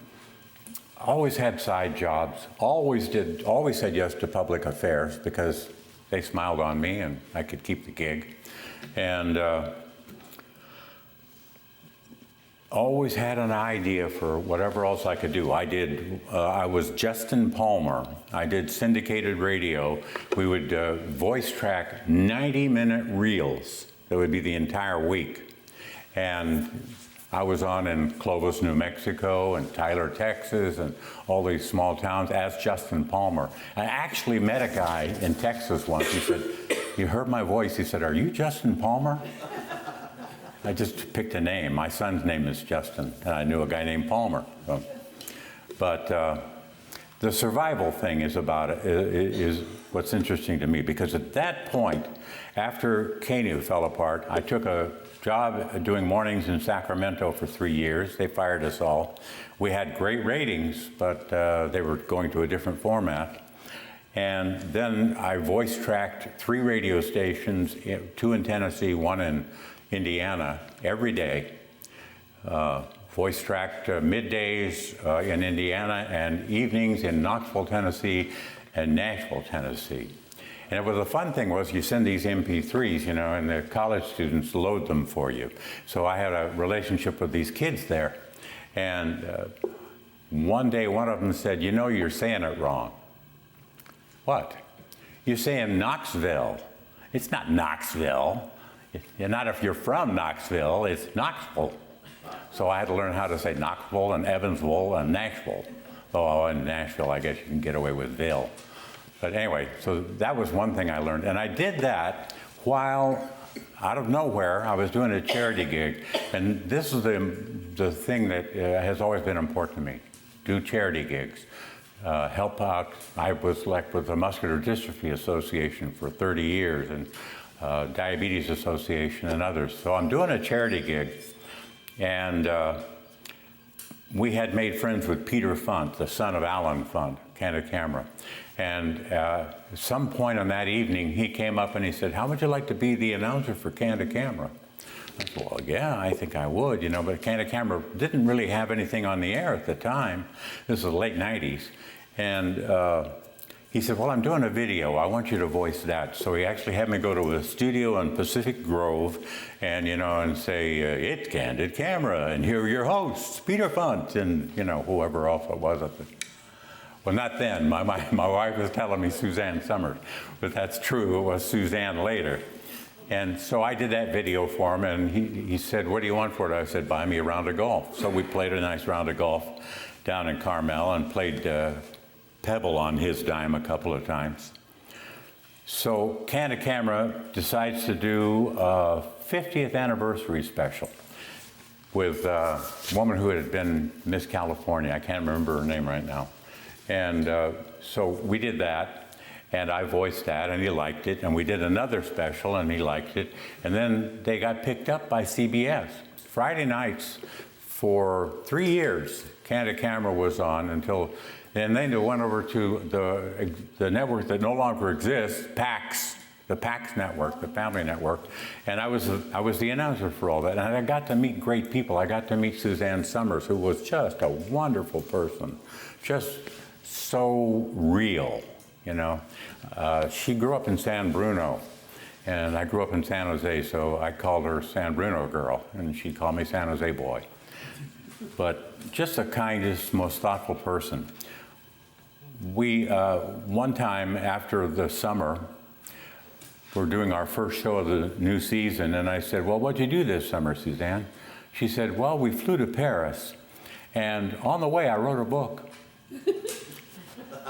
always had side jobs, always said yes to public affairs because they smiled on me and I could keep the gig. And always had an idea for whatever else I could do. I was Justin Palmer. I did syndicated radio. We would voice track 90-minute reels. That would be the entire week. And I was on in Clovis, New Mexico, and Tyler, Texas, and all these small towns as Justin Palmer. I actually met a guy in Texas once. He said, "He heard my voice." He said, "Are you Justin Palmer?" I just picked a name. My son's name is Justin, and I knew a guy named Palmer. So. But the survival thing is what's interesting to me, because at that point, after KNU fell apart, I took a job doing mornings in Sacramento for 3 years. They fired us all. We had great ratings, but they were going to a different format. And then I voice tracked 3 radio stations, 2 in Tennessee, 1 in Indiana, every day. Voice tracked middays in Indiana and evenings in Knoxville, Tennessee and Nashville, Tennessee. And it was a fun thing was you send these MP3s, you know, and the college students load them for you. So I had a relationship with these kids there. And one day one of them said, "You know, you're saying it wrong." "What?" "You're saying Knoxville. It's not Knoxville. Not if you're from Knoxville, it's Knoxville." So I had to learn how to say Knoxville and Evansville and Nashville. Oh, in Nashville, I guess you can get away with Ville. But anyway, so that was one thing I learned. And I did that while, out of nowhere, I was doing a charity gig. And this is the thing that has always been important to me. Do charity gigs. Help out. I was like with the Muscular Dystrophy Association for 30 years. And Diabetes Association and others. So I'm doing a charity gig, and we had made friends with Peter Funt, the son of Alan Funt, Candid Camera. And at some point on that evening, he came up and he said, "How would you like to be the announcer for Candid Camera?" I said, "Well, yeah, I think I would, you know, but Candid Camera didn't really have anything on the air at the time. This was the late 90s. And he said, "Well, I'm doing a video. I want you to voice that." So he actually had me go to a studio in Pacific Grove and, you know, and say, "It's Candid Camera, and here are your hosts, Peter Funt," and, you know, whoever else it was. Well, not then. My wife was telling me Suzanne Summers, but that's true. It was Suzanne later. And so I did that video for him, and he said, "What do you want for it?" I said, "Buy me a round of golf." So we played a nice round of golf down in Carmel and played Pebble on his dime a couple of times. So Candid Camera decides to do a 50th anniversary special with a woman who had been Miss California. I can't remember her name right now. And so we did that, and I voiced that, and he liked it. And we did another special, and he liked it. And then they got picked up by CBS. Friday nights for 3 years, Candid Camera was on until... And then they went over to the network that no longer exists, PAX, the PAX network, the family network, and I was the announcer for all that. And I got to meet great people. I got to meet Suzanne Summers, who was just a wonderful person, just so real, you know. She grew up in San Bruno, and I grew up in San Jose, so I called her San Bruno girl, and she called me San Jose boy. But just the kindest, most thoughtful person. We, one time after the summer, we're doing our first show of the new season, and I said, well, what'd you do this summer, Suzanne? She said, well, we flew to Paris, and on the way I wrote a book.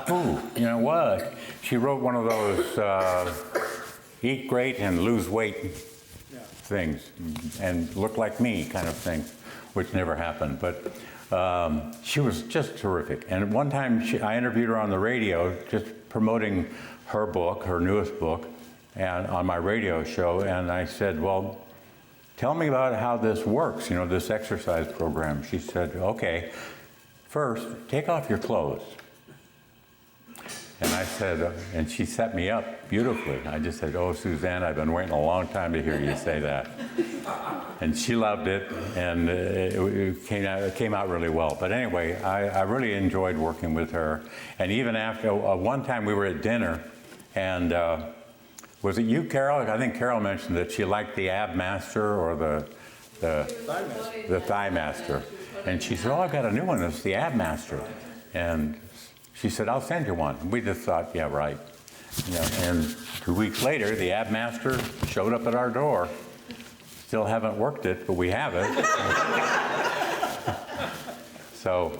Ooh, you know what? She wrote one of those eat great and lose weight things, and look like me kind of thing, which never happened. But she was just terrific. And one time I interviewed her on the radio, just promoting her book, her newest book, and on my radio show, and I said, well, tell me about how this works, you know, this exercise program. She said, okay, first, take off your clothes. And I said, and she set me up beautifully. I just said, oh, Suzanne, I've been waiting a long time to hear you say that. And she loved it, and it came out really well. But anyway, I really enjoyed working with her. And even after, one time we were at dinner, and was it you, Carol? I think Carol mentioned that she liked the Ab Master or the Thigh Master. And she said, oh, I've got a new one, it's the Ab Master. And she said, I'll send you one. We just thought, yeah, right. You know, and 2 weeks later, the Ab Master showed up at our door. Still haven't worked it, but we have it. So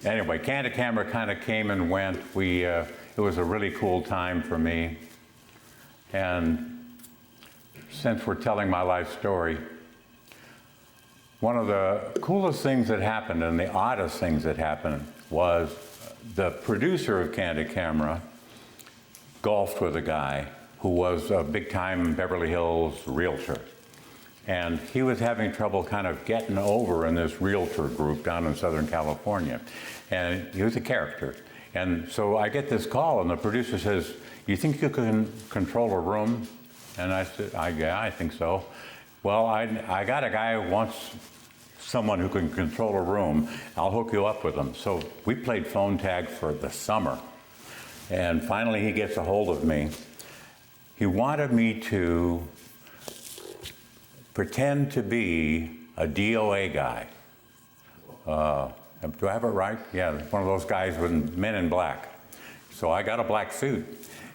anyway, Candid Camera kind of came and went. It was a really cool time for me. And since we're telling my life story, one of the coolest things that happened and the oddest things that happened was the producer of Candid Camera golfed with a guy who was a big-time Beverly Hills realtor. And he was having trouble kind of getting over in this realtor group down in Southern California. And he was a character. And so I get this call, and the producer says, you think you can control a room? And I said, yeah, I think so. Well, I got a guy who wants someone who can control a room. I'll hook you up with him. So we played phone tag for the summer. And finally he gets a hold of me. He wanted me to pretend to be a DOA guy. Do I have it right? Yeah, one of those guys with Men in Black. So I got a black suit.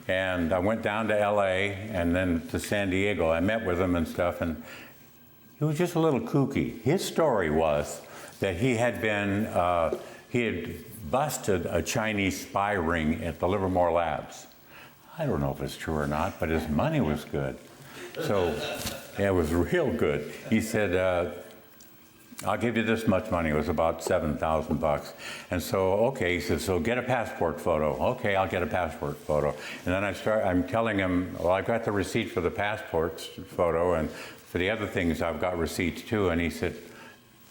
And I went down to LA and then to San Diego. I met with him and stuff, and he was just a little kooky. His story was that he had busted a Chinese spy ring at the Livermore Labs. I don't know if it's true or not, but his money was good. So yeah, it was real good. He said, I'll give you this much money. It was about $7,000. And so, okay, he said, so get a passport photo. Okay, I'll get a passport photo. And then I'm telling him, well, I've got the receipt for the passport photo, and for the other things, I've got receipts too. And he said,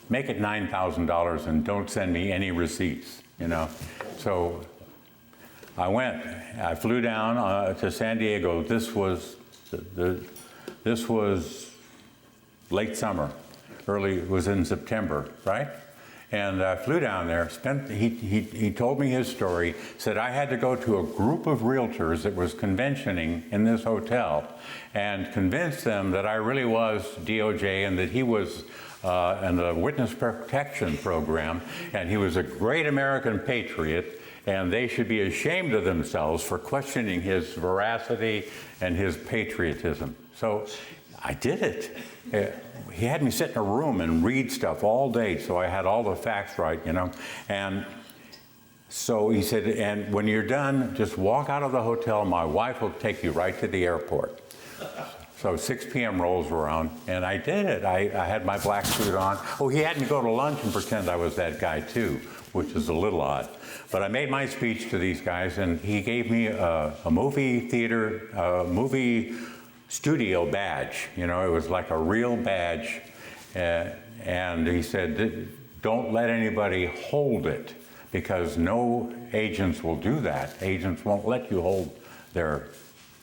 make it $9,000 and don't send me any receipts, you know. So I flew down to San Diego. This was late summer. It was in September, right? And I flew down there, he told me his story, said I had to go to a group of realtors that was conventioning in this hotel and convince them that I really was DOJ and that he was in the Witness Protection Program, and he was a great American patriot, and they should be ashamed of themselves for questioning his veracity and his patriotism. So I did it. He had me sit in a room and read stuff all day, so I had all the facts right, you know. And so he said, and when you're done, just walk out of the hotel. My wife will take you right to the airport. So 6 p.m. rolls around, and I did it. I had my black suit on. Oh, he had me go to lunch and pretend I was that guy, too, which is a little odd. But I made my speech to these guys, and he gave me a movie studio badge. You know, it was like a real badge. And he said, don't let anybody hold it, because no agents will do that. Agents won't let you hold their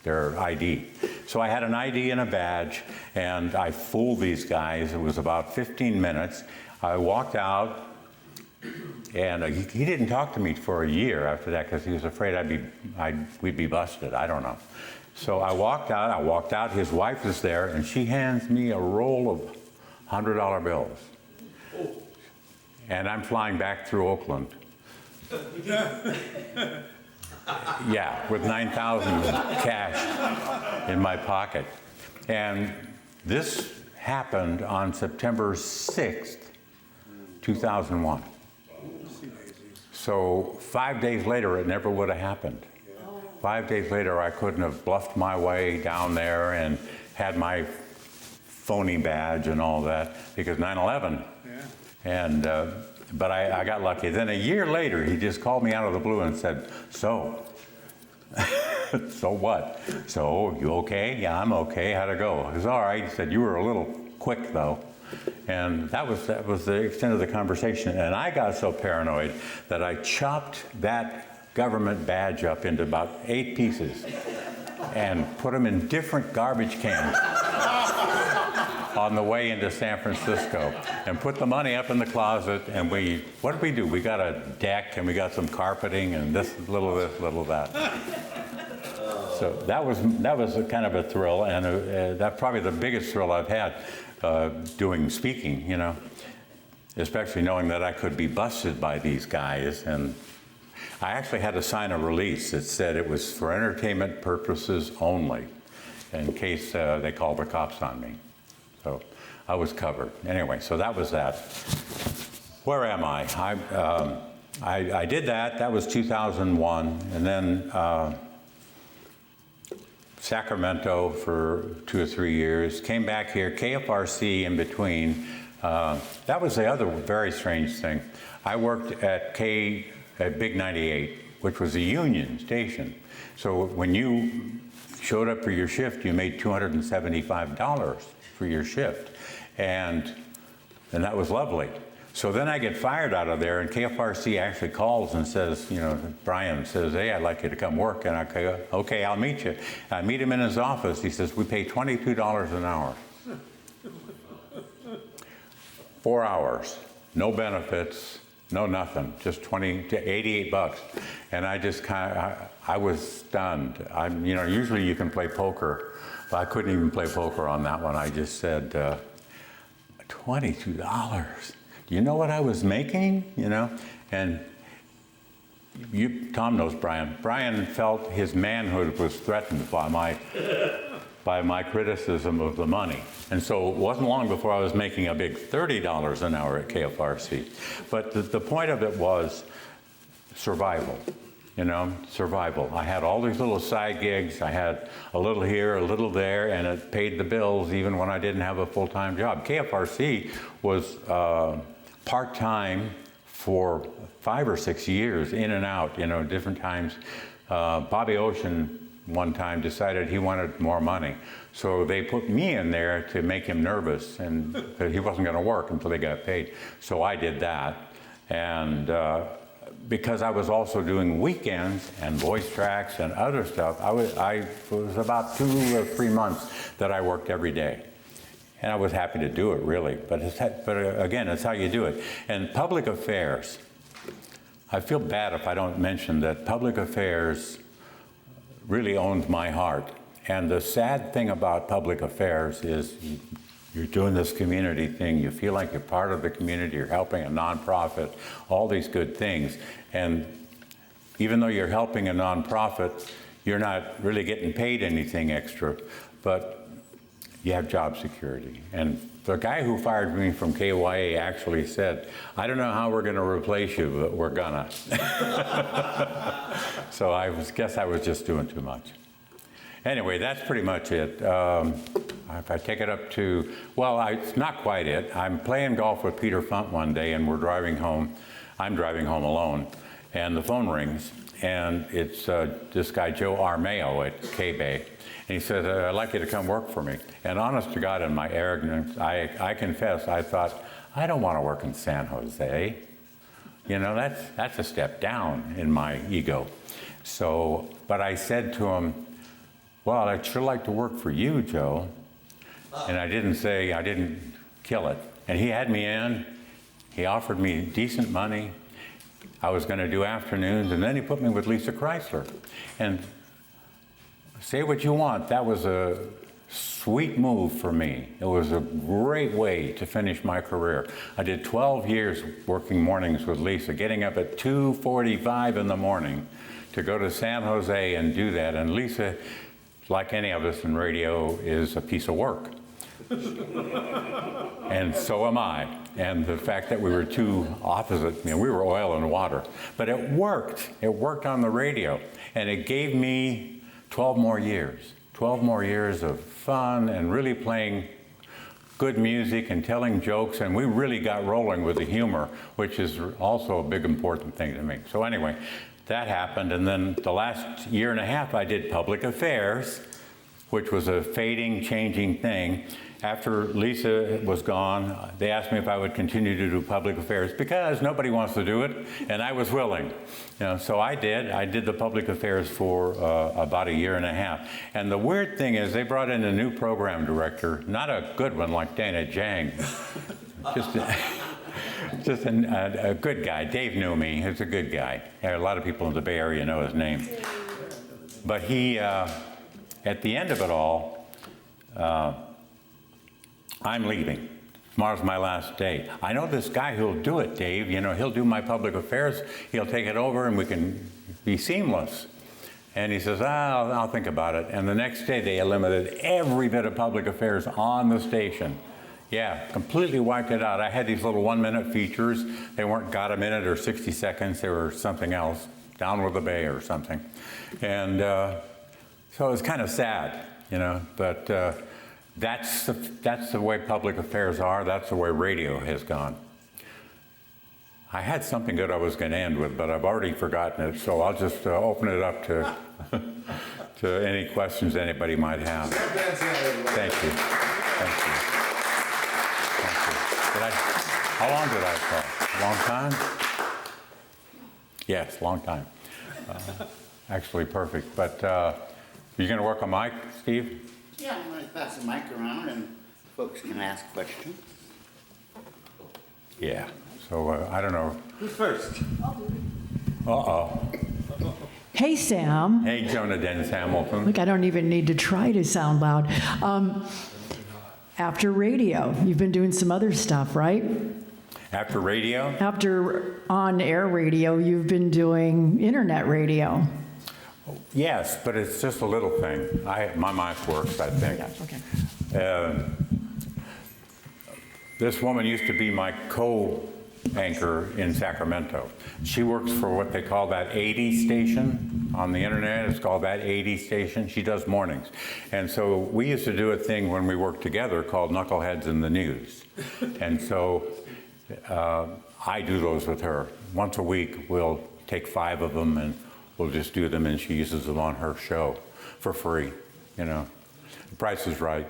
ID. So I had an ID and a badge, and I fooled these guys. It was about 15 minutes. I walked out, and he didn't talk to me for a year after that because he was afraid we'd be busted. I don't know. So I walked out, his wife was there, and she hands me a roll of $100 bills. And I'm flying back through Oakland. Yeah, with $9,000 cash in my pocket. And this happened on September 6th, 2001. So 5 days later, it never would have happened. 5 days later, I couldn't have bluffed my way down there and had my phony badge and all that, because 9/11. Yeah. And, but I got lucky. Then a year later, he just called me out of the blue and said, so, so what? So, you okay? Yeah, I'm okay. How'd it go? It was all right. He said, you were a little quick, though. And that was the extent of the conversation. And I got so paranoid that I chopped that government badge up into about 8 pieces and put them in different garbage cans on the way into San Francisco, and put the money up in the closet. And what did we do? We got a deck, and we got some carpeting, and this, little that. So that was a kind of a thrill, and that's probably the biggest thrill I've had doing speaking, you know, especially knowing that I could be busted by these guys. And I actually had to sign a release that said it was for entertainment purposes only, in case they called the cops on me. So I was covered. Anyway, so that was that. Where am I? I did that. That was 2001. And then Sacramento for 2 or 3 years. Came back here, KFRC in between. That was the other very strange thing. I worked at Big 98, which was a union station. So when you showed up for your shift, you made $275 for your shift. And that was lovely. So then I get fired out of there, and KFRC actually calls and says, you know, Brian says, hey, I'd like you to come work. And I go, okay, I'll meet you. I meet him in his office. He says, we pay $22 an hour. 4 hours, no benefits, no nothing, just 20 to 88 bucks. And I just I was stunned. You know, usually you can play poker, but I couldn't even play poker on that one. I just said, $22. Do you know what I was making? You know, and Tom knows Brian. Brian felt his manhood was threatened by my criticism of the money. And so it wasn't long before I was making a big $30 an hour at KFRC. But the point of it was survival, you know, survival. I had all these little side gigs. I had a little here, a little there, and it paid the bills even when I didn't have a full-time job. KFRC was part-time for 5 or 6 years, in and out, you know, different times. Bobby Ocean one time decided he wanted more money. So they put me in there to make him nervous, and he wasn't going to work until they got paid. So I did that. And because I was also doing weekends and voice tracks and other stuff, it was about 2 or 3 months that I worked every day. And I was happy to do it, really. But again, it's how you do it. And public affairs, I feel bad if I don't mention that public affairs really owns my heart. And the sad thing about public affairs is you're doing this community thing, you feel like you're part of the community, you're helping a nonprofit, all these good things. And even though you're helping a nonprofit, you're not really getting paid anything extra, but you have job security. And the guy who fired me from KYA actually said, I don't know how we're going to replace you, but we're gonna. So I guess I was just doing too much. Anyway, that's pretty much it. If I take it up to, well, it's not quite it. I'm playing golf with Peter Funt one day, and we're driving home. I'm driving home alone, and the phone rings, and it's this guy, Joe Armeo at K-Bay. And he says, I'd like you to come work for me. And honest to God, in my arrogance, I confess, I thought, I don't want to work in San Jose. You know, that's a step down in my ego. So, but I said to him, well, I'd sure like to work for you, Joe. And I didn't kill it. And he had me in. He offered me decent money. I was going to do afternoons, and then he put me with Lisa Chrysler. And say what you want, that was a sweet move for me. It was a great way to finish my career. I did 12 years working mornings with Lisa, getting up at 2:45 in the morning to go to San Jose and do that. And Lisa, like any of us in radio, is a piece of work. And so am I. And the fact that we were two opposite, we were oil and water. But it worked. It worked on the radio. And it gave me 12 more years. 12 more years of fun and really playing good music and telling jokes. And we really got rolling with the humor, which is also a big important thing to me. So anyway, that happened. And then the last year and a half, I did public affairs, which was a fading, changing thing. After Lisa was gone, they asked me if I would continue to do public affairs because nobody wants to do it, and I was willing. So I did. I did the public affairs for about a year and a half. And the weird thing is they brought in a new program director, not a good one like Dana Jang, just a good guy. Dave knew me. He's a good guy. A lot of people in the Bay Area know his name. But he, at the end of it all, I'm leaving. Tomorrow's my last day. I know this guy who'll do it, Dave. He'll do my public affairs. He'll take it over and we can be seamless. And he says, I'll think about it. And the next day they eliminated every bit of public affairs on the station. Yeah, completely wiped it out. I had these little 1-minute features. They weren't got a minute or 60 seconds. They were something else, Down with the Bay or something. And so it was kind of sad, but that's the way public affairs are. That's the way radio has gone. I had something good I was going to end with, but I've already forgotten it, so I'll just open it up to to any questions anybody might have. Thank you. Thank you. Thank you. How long did I talk? A long time? Yes, long time. Actually, perfect. But you're going to work on Mike, Steve? Yeah, I'm going to pass the mic around and folks can ask questions. Yeah. So I don't know. Who's first? Uh-oh. Hey, Sam. Hey, Jonah Dennis Hamilton. Look, I don't even need to try to sound loud. After radio, you've been doing some other stuff, right? After radio? After on-air radio, you've been doing internet radio. Yes, but it's just a little thing. My mic works, I think. Yeah, okay. This woman used to be my co-anchor in Sacramento. She works for what they call that 80 station on the internet. It's called that 80 station. She does mornings. And so we used to do a thing when we worked together called Knuckleheads in the News. And so I do those with her. Once a week, we'll take 5 of them and we'll just do them, and she uses them on her show for free. The price is right.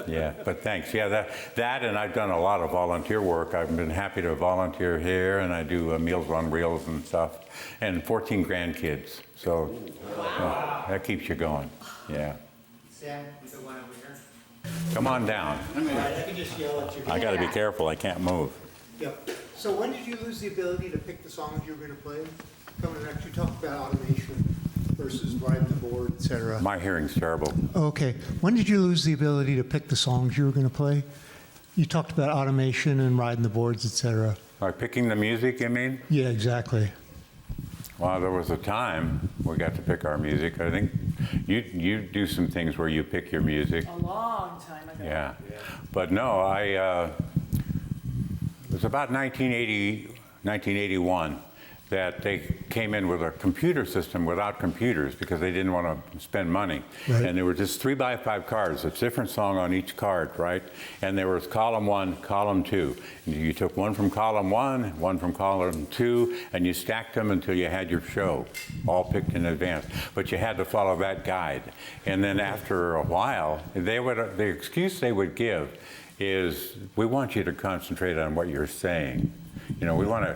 Yeah, but thanks. Yeah, that and I've done a lot of volunteer work. I've been happy to volunteer here, and I do Meals on Wheels and stuff, and 14 grandkids. So that keeps you going. Yeah. Sam, is the one over here? Come on down. I can just yell at you. I got to be careful. I can't move. Yep. So when did you lose the ability to pick the songs you were going to play? Coming next, you talked about automation versus riding the board, et cetera. My hearing's terrible. Okay. When did you lose the ability to pick the songs you were going to play? You talked about automation and riding the boards, et cetera. Like picking the music, you mean? Yeah, exactly. Well, there was a time we got to pick our music. I think you do some things where you pick your music. A long time ago. Yeah. But no, it was about 1981 that they came in with a computer system without computers because they didn't want to spend money. Right. And there were just 3x5 cards, a different song on each card, right? And there was column 1, column 2. And you took one from column 1, one from column 2, and you stacked them until you had your show, all picked in advance. But you had to follow that guide. And then after a while, the excuse they would give is, we want you to concentrate on what you're saying. We want to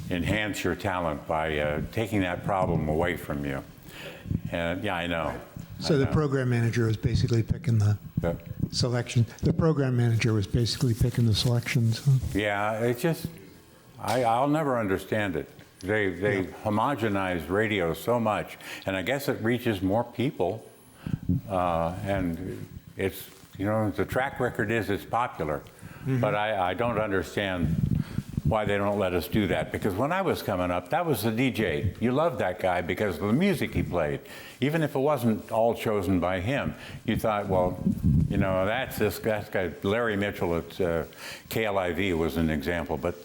enhance your talent by taking that problem away from you. And yeah, I know. So the program manager was basically picking the Yeah. selection. The program manager was basically picking the selections. Huh? Yeah, it's just, I'll never understand it. They homogenize radio so much, and I guess it reaches more people, and it's, the track record is it's popular, but I don't understand why they don't let us do that, because when I was coming up, that was the DJ. You loved that guy because of the music he played. Even if it wasn't all chosen by him, you thought, well, that's this guy, Larry Mitchell at KLIV was an example, but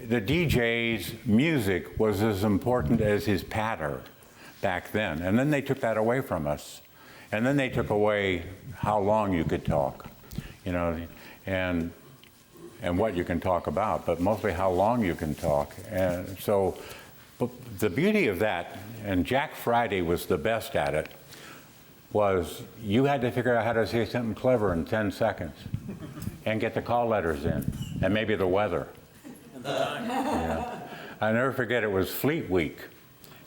the DJ's music was as important as his patter back then, and then they took that away from us. And then they took away how long you could talk, and what you can talk about, but mostly how long you can talk. And so the beauty of that, and Jack Friday was the best at it, was you had to figure out how to say something clever in 10 seconds and get the call letters in, and maybe the weather. Yeah. I never forget, it was Fleet Week,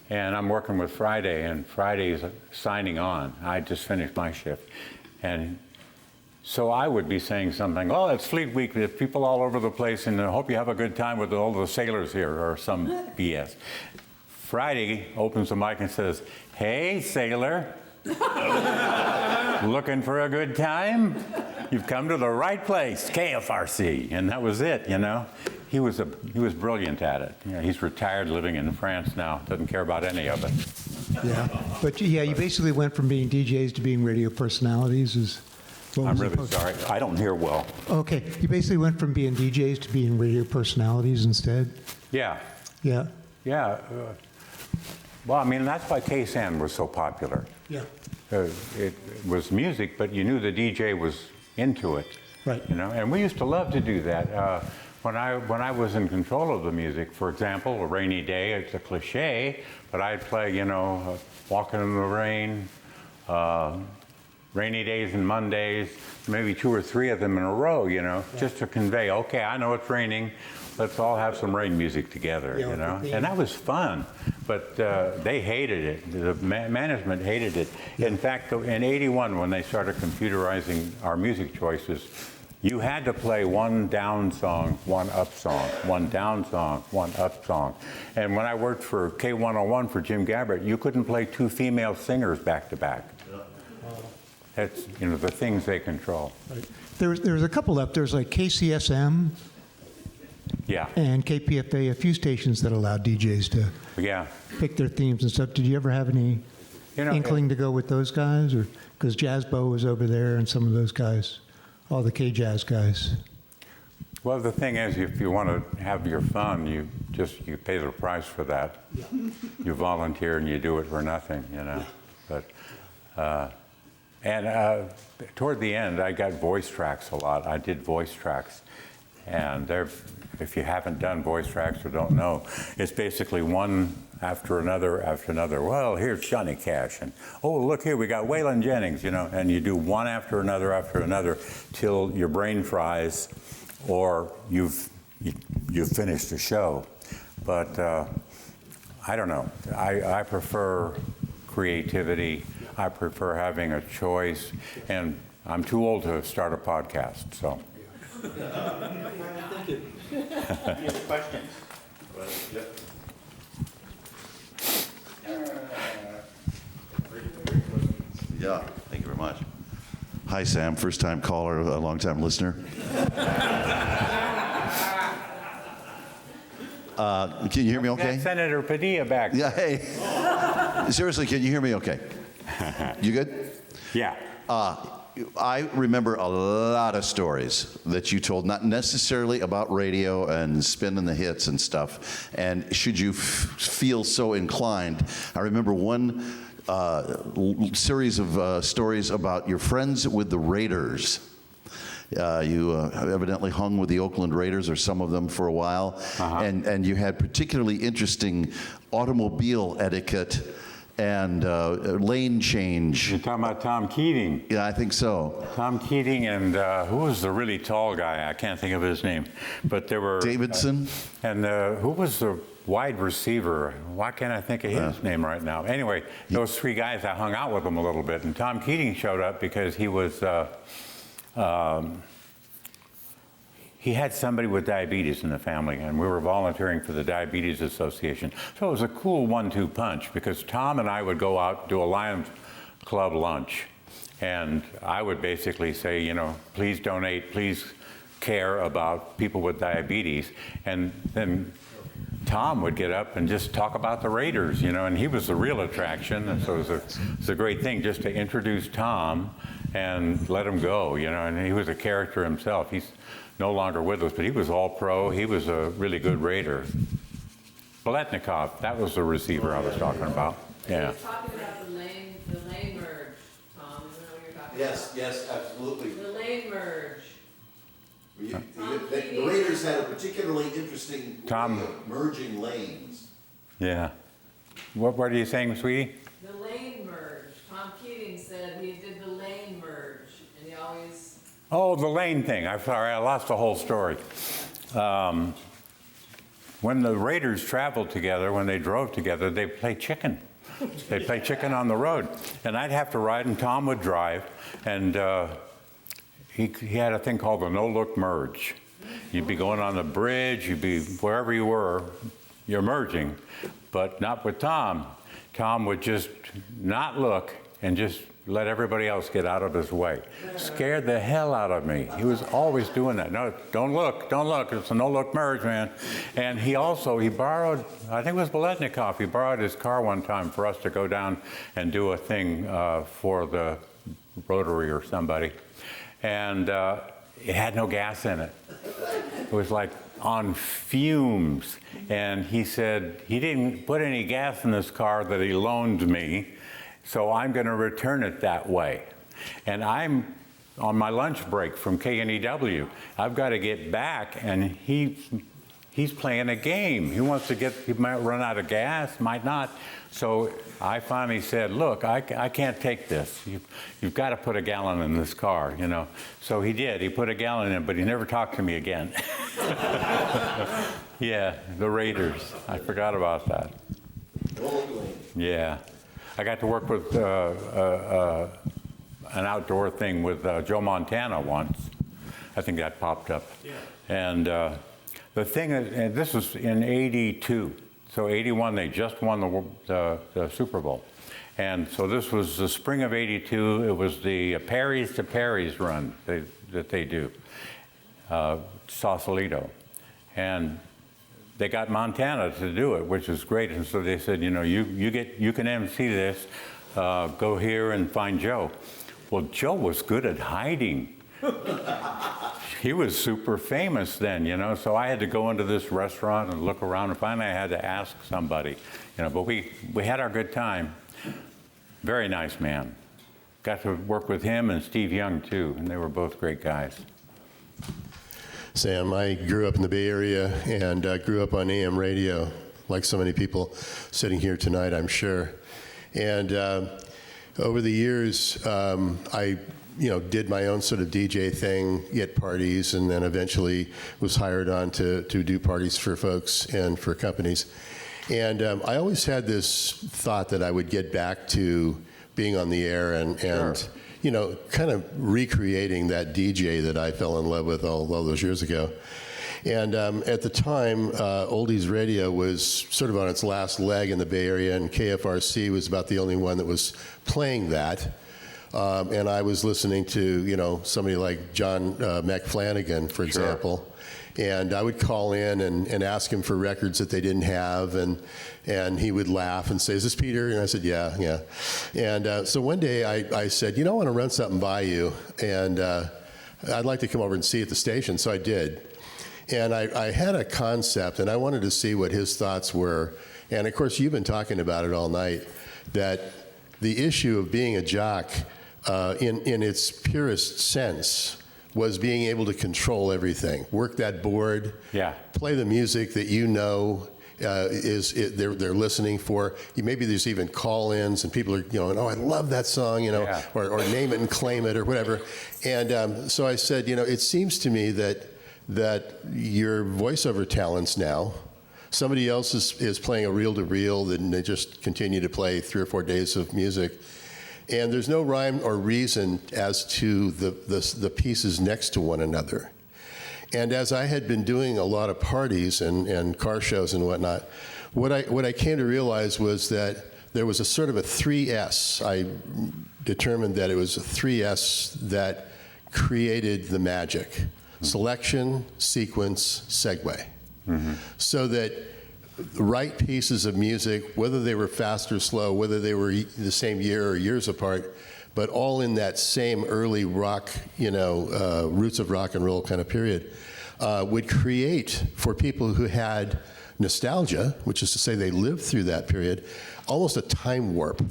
and I'm working with Friday, and Friday's signing on. I just finished my shift. And so I would be saying something, oh, it's Fleet Week, there's people all over the place, and I hope you have a good time with all the sailors here, or some BS. Friday opens the mic and says, hey, sailor, looking for a good time? You've come to the right place, KFRC. And that was it, He was brilliant at it. He's retired, living in France now, doesn't care about any of it. Yeah, but you basically went from being DJs to being radio personalities. I'm really sorry, I don't hear well. Okay, you basically went from being DJs to being radio personalities instead? Yeah. Yeah. Yeah. Well, I mean, that's why KSAN was so popular. Yeah. It was music, but you knew the DJ was into it. Right. And we used to love to do that. When I was in control of the music, for example, a rainy day, it's a cliche, but I'd play, Walking in the Rain, Rainy Days and Mondays, maybe 2 or 3 of them in a row, just to convey, okay, I know it's raining, let's all have some rain music together, And that was fun, but they hated it. The management hated it. Yeah. In fact, in '81, when they started computerizing our music choices, you had to play one down song, one up song, one down song, one up song. And when I worked for K101 for Jim Gabbert, you couldn't play 2 female singers back to back. That's, the things they control. Right. There's a couple up. There's like KCSM Yeah. and KPFA, a few stations that allow DJs to pick their themes and stuff. Did you ever have any inkling to go with those guys? Or because Jazzbo was over there and some of those guys, all the K-Jazz guys. Well, the thing is, if you want to have your fun, you pay the price for that. Yeah. You volunteer and you do it for nothing, But toward the end, I got voice tracks a lot. I did voice tracks, and if you haven't done voice tracks or don't know, it's basically one after another after another. Well, here's Johnny Cash, and oh, look here, we got Waylon Jennings, and you do one after another till your brain fries, or you've finished the show. But I don't know. I prefer creativity. I prefer having a choice, and I'm too old to start a podcast, so. Any other questions? Yeah, thank you very much. Hi, Sam, first-time caller, a long-time listener. Can you hear me okay? Got Senator Padilla back. Yeah, hey. Seriously, can you hear me okay? You good? Yeah. I remember a lot of stories that you told, not necessarily about radio and spinning the hits and stuff. And should you feel so inclined, I remember one series of stories about your friends with the Raiders. You evidently hung with the Oakland Raiders, or some of them, for a while. And you had particularly interesting automobile etiquette and lane change. You're talking about Tom Keating. Yeah, I think so. Tom Keating and who was the really tall guy? I can't think of his name. But there were... Davidson? And who was the wide receiver? Why can't I think of his name right now? Anyway, those three guys, I hung out with them a little bit. And Tom Keating showed up because he was... he had somebody with diabetes in the family, and we were volunteering for the Diabetes Association. So it was a cool 1-2 punch, because Tom and I would go out, do a Lions Club lunch, and I would basically say, you know, please donate, please care about people with diabetes. And then Tom would get up and just talk about the Raiders, you know, and he was the real attraction. And so it was a great thing just to introduce Tom and let him go, you know, and he was a character himself. He's no longer with us, but he was all pro. He was a really good Raider. Biletnikoff, that was the receiver I was talking about. Yeah. You're talking about the lane merge, Tom, isn't that what you're talking about? Yes, absolutely. The lane merge. The Raiders had a particularly interesting way of merging lanes. Yeah. What are you saying, sweetie? The lane merge. Tom Keating said he did the lane merge, and he always... Oh, the lane thing. I'm sorry, I lost the whole story. When the Raiders traveled together, when they drove together, they played chicken. They played chicken on the road. And I'd have to ride, and Tom would drive. And he had a thing called the no-look merge. You'd be going on the bridge, you'd be wherever you were, you're merging. But not with Tom. Tom would just not look and just let everybody else get out of his way. Scared the hell out of me. He was always doing that. No, don't look. It's a no-look merge, man. And he borrowed, I think it was Biletnikoff, he borrowed his car one time for us to go down and do a thing for the Rotary or somebody. And it had no gas in it. It was like on fumes. And he said he didn't put any gas in this car that he loaned me, so I'm going to return it that way. And I'm on my lunch break from KNEW. I've got to get back, and he's playing a game. He wants to he might run out of gas, might not. So I finally said, look, I can't take this. You've got to put a gallon in this car, you know. So he did. He put a gallon in, but he never talked to me again. Yeah, the Raiders. I forgot about that. Yeah. I got to work with an outdoor thing with Joe Montana once. I think that popped up. Yeah. And the thing is, and this was in '82. So '81, they just won the Super Bowl. And so this was the spring of '82. It was the Paris to Paris run that they do, Sausalito. And they got Montana to do it, which was great. And so they said, you know, you can MC this, go here and find Joe. Well, Joe was good at hiding. He was super famous then, you know, so I had to go into this restaurant and look around, and finally I had to ask somebody, you know, but we had our good time. Very nice man. Got to work with him and Steve Young too, and they were both great guys. Sam, I grew up in the Bay Area and grew up on AM radio, like so many people sitting here tonight, I'm sure. And over the years, I did my own sort of DJ thing, at parties, and then eventually was hired on to do parties for folks and for companies. And I always had this thought that I would get back to being on the air and Sure. Kind of recreating that DJ that I fell in love with all those years ago. And at the time, Oldies Radio was sort of on its last leg in the Bay Area, and KFRC was about the only one that was playing that. And I was listening to, somebody like John McFlanagan, for example. And I would call in and ask him for records that they didn't have, and he would laugh and say, "Is this Peter?" And I said, yeah. And so one day I said, I want to run something by you, and I'd like to come over and see at the station. So I did. And I had a concept, and I wanted to see what his thoughts were. And of course, you've been talking about it all night, that the issue of being a jock in its purest sense was being able to control everything, work that board, Yeah. play the music that you know, they're listening for. Maybe there's even call-ins, and people are oh, I love that song, Yeah. or name it and claim it or whatever. And so I said, it seems to me that your voiceover talents now, somebody else is playing a reel-to-reel, and they just continue to play 3 or 4 days of music. And there's no rhyme or reason as to the pieces next to one another. And as I had been doing a lot of parties and car shows and whatnot, what I came to realize was that there was a sort of a 3S. I determined that it was a 3S that created the magic: selection, sequence, segue. Mm-hmm. So that the right pieces of music, whether they were fast or slow, whether they were the same year or years apart, but all in that same early rock, roots of rock and roll kind of period, would create, for people who had nostalgia, which is to say they lived through that period, almost a time warp.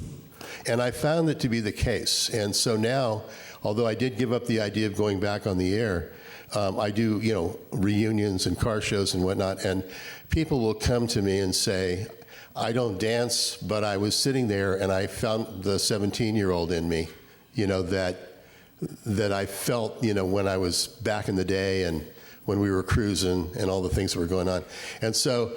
And I found that to be the case. And so now, although I did give up the idea of going back on the air, I do, reunions and car shows and whatnot, and people will come to me and say, I don't dance, but I was sitting there and I found the 17-year-old in me, that I felt, when I was back in the day and when we were cruising and all the things that were going on. And so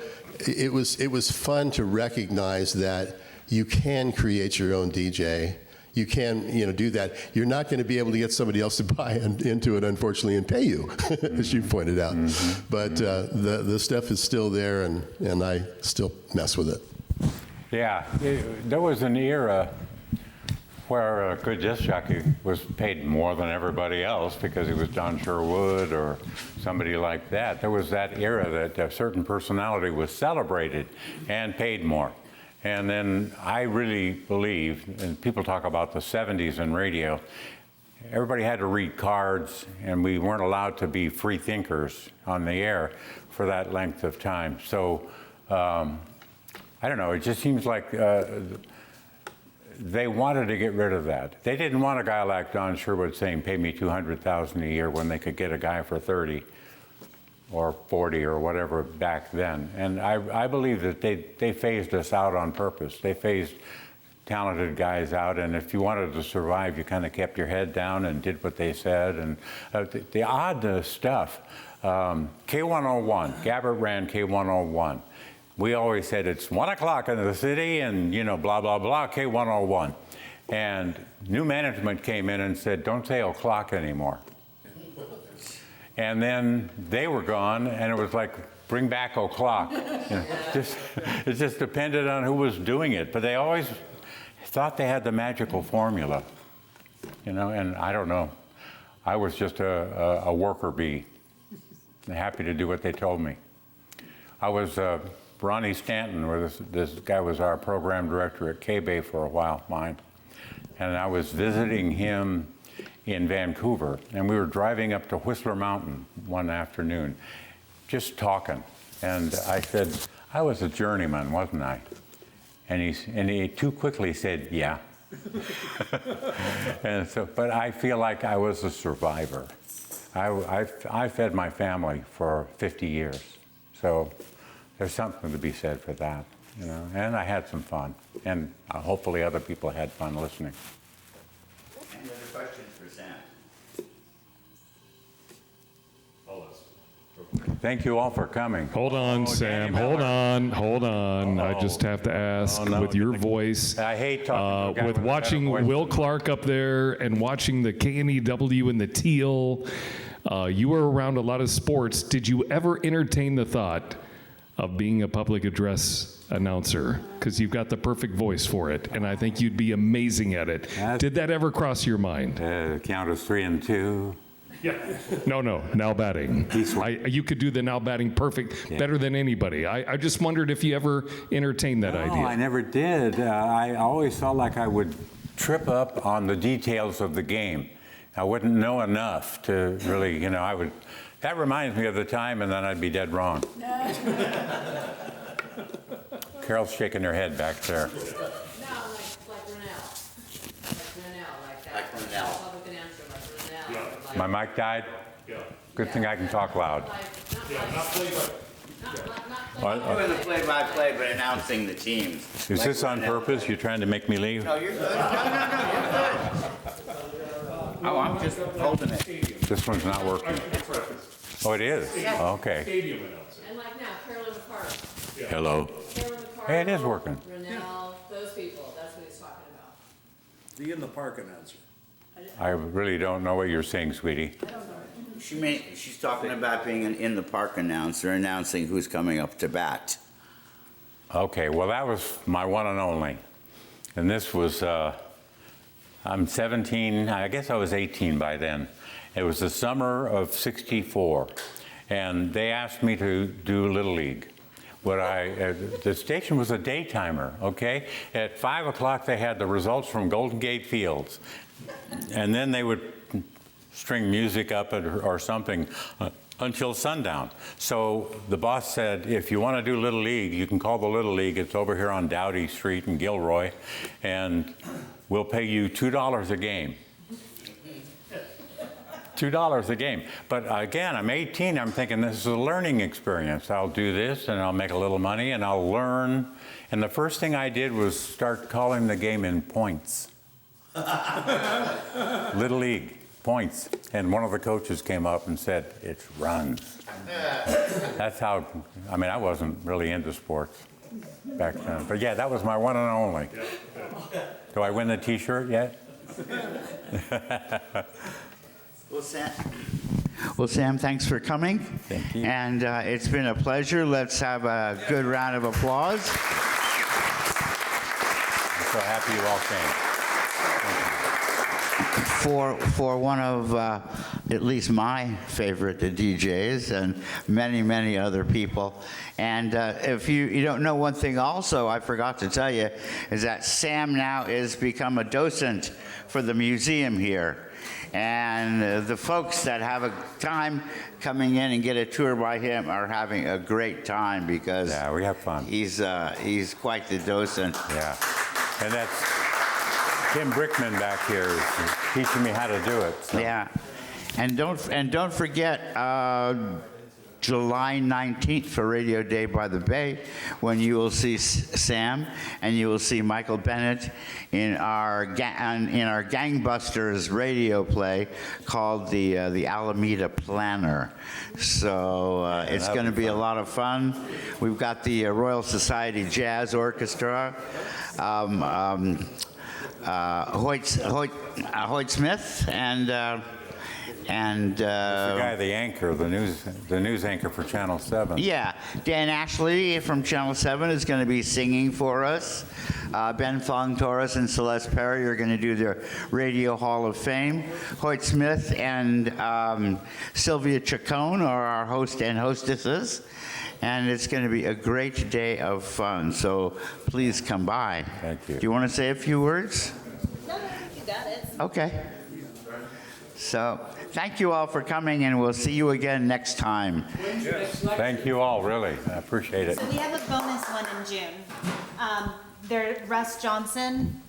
it was fun to recognize that you can create your own DJ. You can, do that. You're not going to be able to get somebody else to buy into it, unfortunately, and pay you, as you pointed out. Mm-hmm. But the stuff is still there, and I still mess with it. Yeah, there was an era where a good disc jockey was paid more than everybody else because he was Don Sherwood or somebody like that. There was that era that a certain personality was celebrated and paid more. And then I really believe, and people talk about the 70s in radio, everybody had to read cards, and we weren't allowed to be free thinkers on the air for that length of time. So, I don't know, it just seems like they wanted to get rid of that. They didn't want a guy like Don Sherwood saying, pay me $200,000 a year when they could get a guy for 30 or 40 or whatever back then. And I believe that they phased us out on purpose. They phased talented guys out, and if you wanted to survive, you kind of kept your head down and did what they said. And the odd stuff, K101, Gabbert ran K101. We always said it's 1 o'clock in the city and, blah, blah, blah, K101. And new management came in and said, don't say o'clock anymore. And then they were gone, and it was like, bring back o'clock. It just depended on who was doing it. But they always thought they had the magical formula, and I don't know. I was just a worker bee, happy to do what they told me. I was Ronnie Stanton, where this guy was our program director at K-Bay for a while, mine. And I was visiting him in Vancouver, and we were driving up to Whistler Mountain one afternoon, just talking. And I said, I was a journeyman, wasn't I? And he too quickly said, yeah. And so, but I feel like I was a survivor. I fed my family for 50 years. So there's something to be said for that, and I had some fun. And hopefully other people had fun listening. Any other questions for Zandt? Thank you all for coming. Hold on, Sam. Hold on. I just have to ask, with your voice. I hate talking to a guy with watching Will Clark up there and watching the KNEW and the Teal. You were around a lot of sports. Did you ever entertain the thought of being a public address announcer? Because you've got the perfect voice for it, and I think you'd be amazing at it. Did that ever cross your mind? Count as 3 and 2. Yeah. No, now batting. You could do the now batting perfect, better than anybody. I just wondered if you ever entertained that idea. No, I never did. I always felt like I would trip up on the details of the game. I wouldn't know enough to really, that reminds me of the time, and then I'd be dead wrong. Carol's shaking her head back there. No, like Rennell. Like that. Like Rennell. Public announcer, like Rennell. My mic died? Yeah. Good thing I can talk loud. Yeah, not played by. Doing the play-by-play, but announcing the teams. Is this on purpose? You're trying to make me leave? No, you're good. No, you're good. Oh, I'm just holding it. This one's not working. Oh, it is? Okay. And like now, Carolyn McCarty. Hello. Carolyn McCarty. Hey, it is working. Rennell, those people, that's what he's talking about. The in the park announcer. I really don't know what you're saying, sweetie. She's talking about being an in-the-park announcer, announcing who's coming up to bat. Okay, well, that was my one and only. And this was, I'm 17, I guess I was 18 by then. It was the summer of '64, and they asked me to do Little League. The station was a daytimer, okay? At 5 o'clock, they had the results from Golden Gate Fields, and then they would string music up or something until sundown. So the boss said, if you want to do Little League, you can call the Little League. It's over here on Dowdy Street in Gilroy, and we'll pay you $2 a game. $2 a game. But again, I'm 18, I'm thinking this is a learning experience. I'll do this and I'll make a little money and I'll learn. And the first thing I did was start calling the game in points. Little League, points. And one of the coaches came up and said, it's runs. That's how, I mean, I wasn't really into sports back then. But yeah, that was my one and only. Do I win the t-shirt yet? Well, Sam, thanks for coming. Thank you. And it's been a pleasure. Let's have a good round of applause. I'm so happy you all came. For one of at least my favorite DJs and many, many other people. And if you don't know one thing also I forgot to tell you is that Sam now has become a docent for the museum here. And the folks that have a time coming in and get a tour by him are having a great time because Yeah, we have fun. He's quite the docent. Yeah. And that's Tim Brickman back here is teaching me how to do it. So. Yeah, and don't forget July 19th for Radio Day by the Bay, when you will see Sam and you will see Michael Bennett in our Gangbusters radio play called the Alameda Planner. So it's going to be a lot of fun. We've got the Royal Society Jazz Orchestra. Hoyt Smith and the guy, the anchor, the news anchor for Channel 7. Yeah, Dan Ashley from Channel 7 is going to be singing for us. Ben Fong Torres and Celeste Perry are going to do their Radio Hall of Fame. Hoyt Smith and Sylvia Chacon are our host and hostesses. And it's going to be a great day of fun, so please come by. Thank you. Do you want to say a few words? No, you got it. Okay. So thank you all for coming, and we'll see you again next time. Thank you all, really. I appreciate it. So we have a bonus one in June. Russ Johnson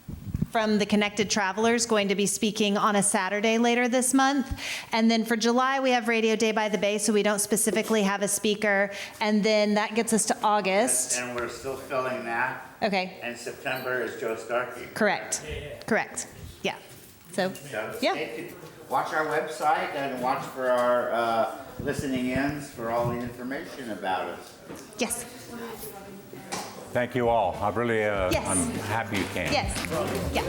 from the Connected Travelers going to be speaking on a Saturday later this month. And then for July, we have Radio Day by the Bay, so we don't specifically have a speaker. And then that gets us to August. And we're still filling that. Okay, And September is Joe Starkey. correct. Correct. Yeah. So, yeah. Watch our website and watch for our listening ins for all the information about us. Yes. Thank you all. I really, Yes. I'm happy you came. Yes. Yeah.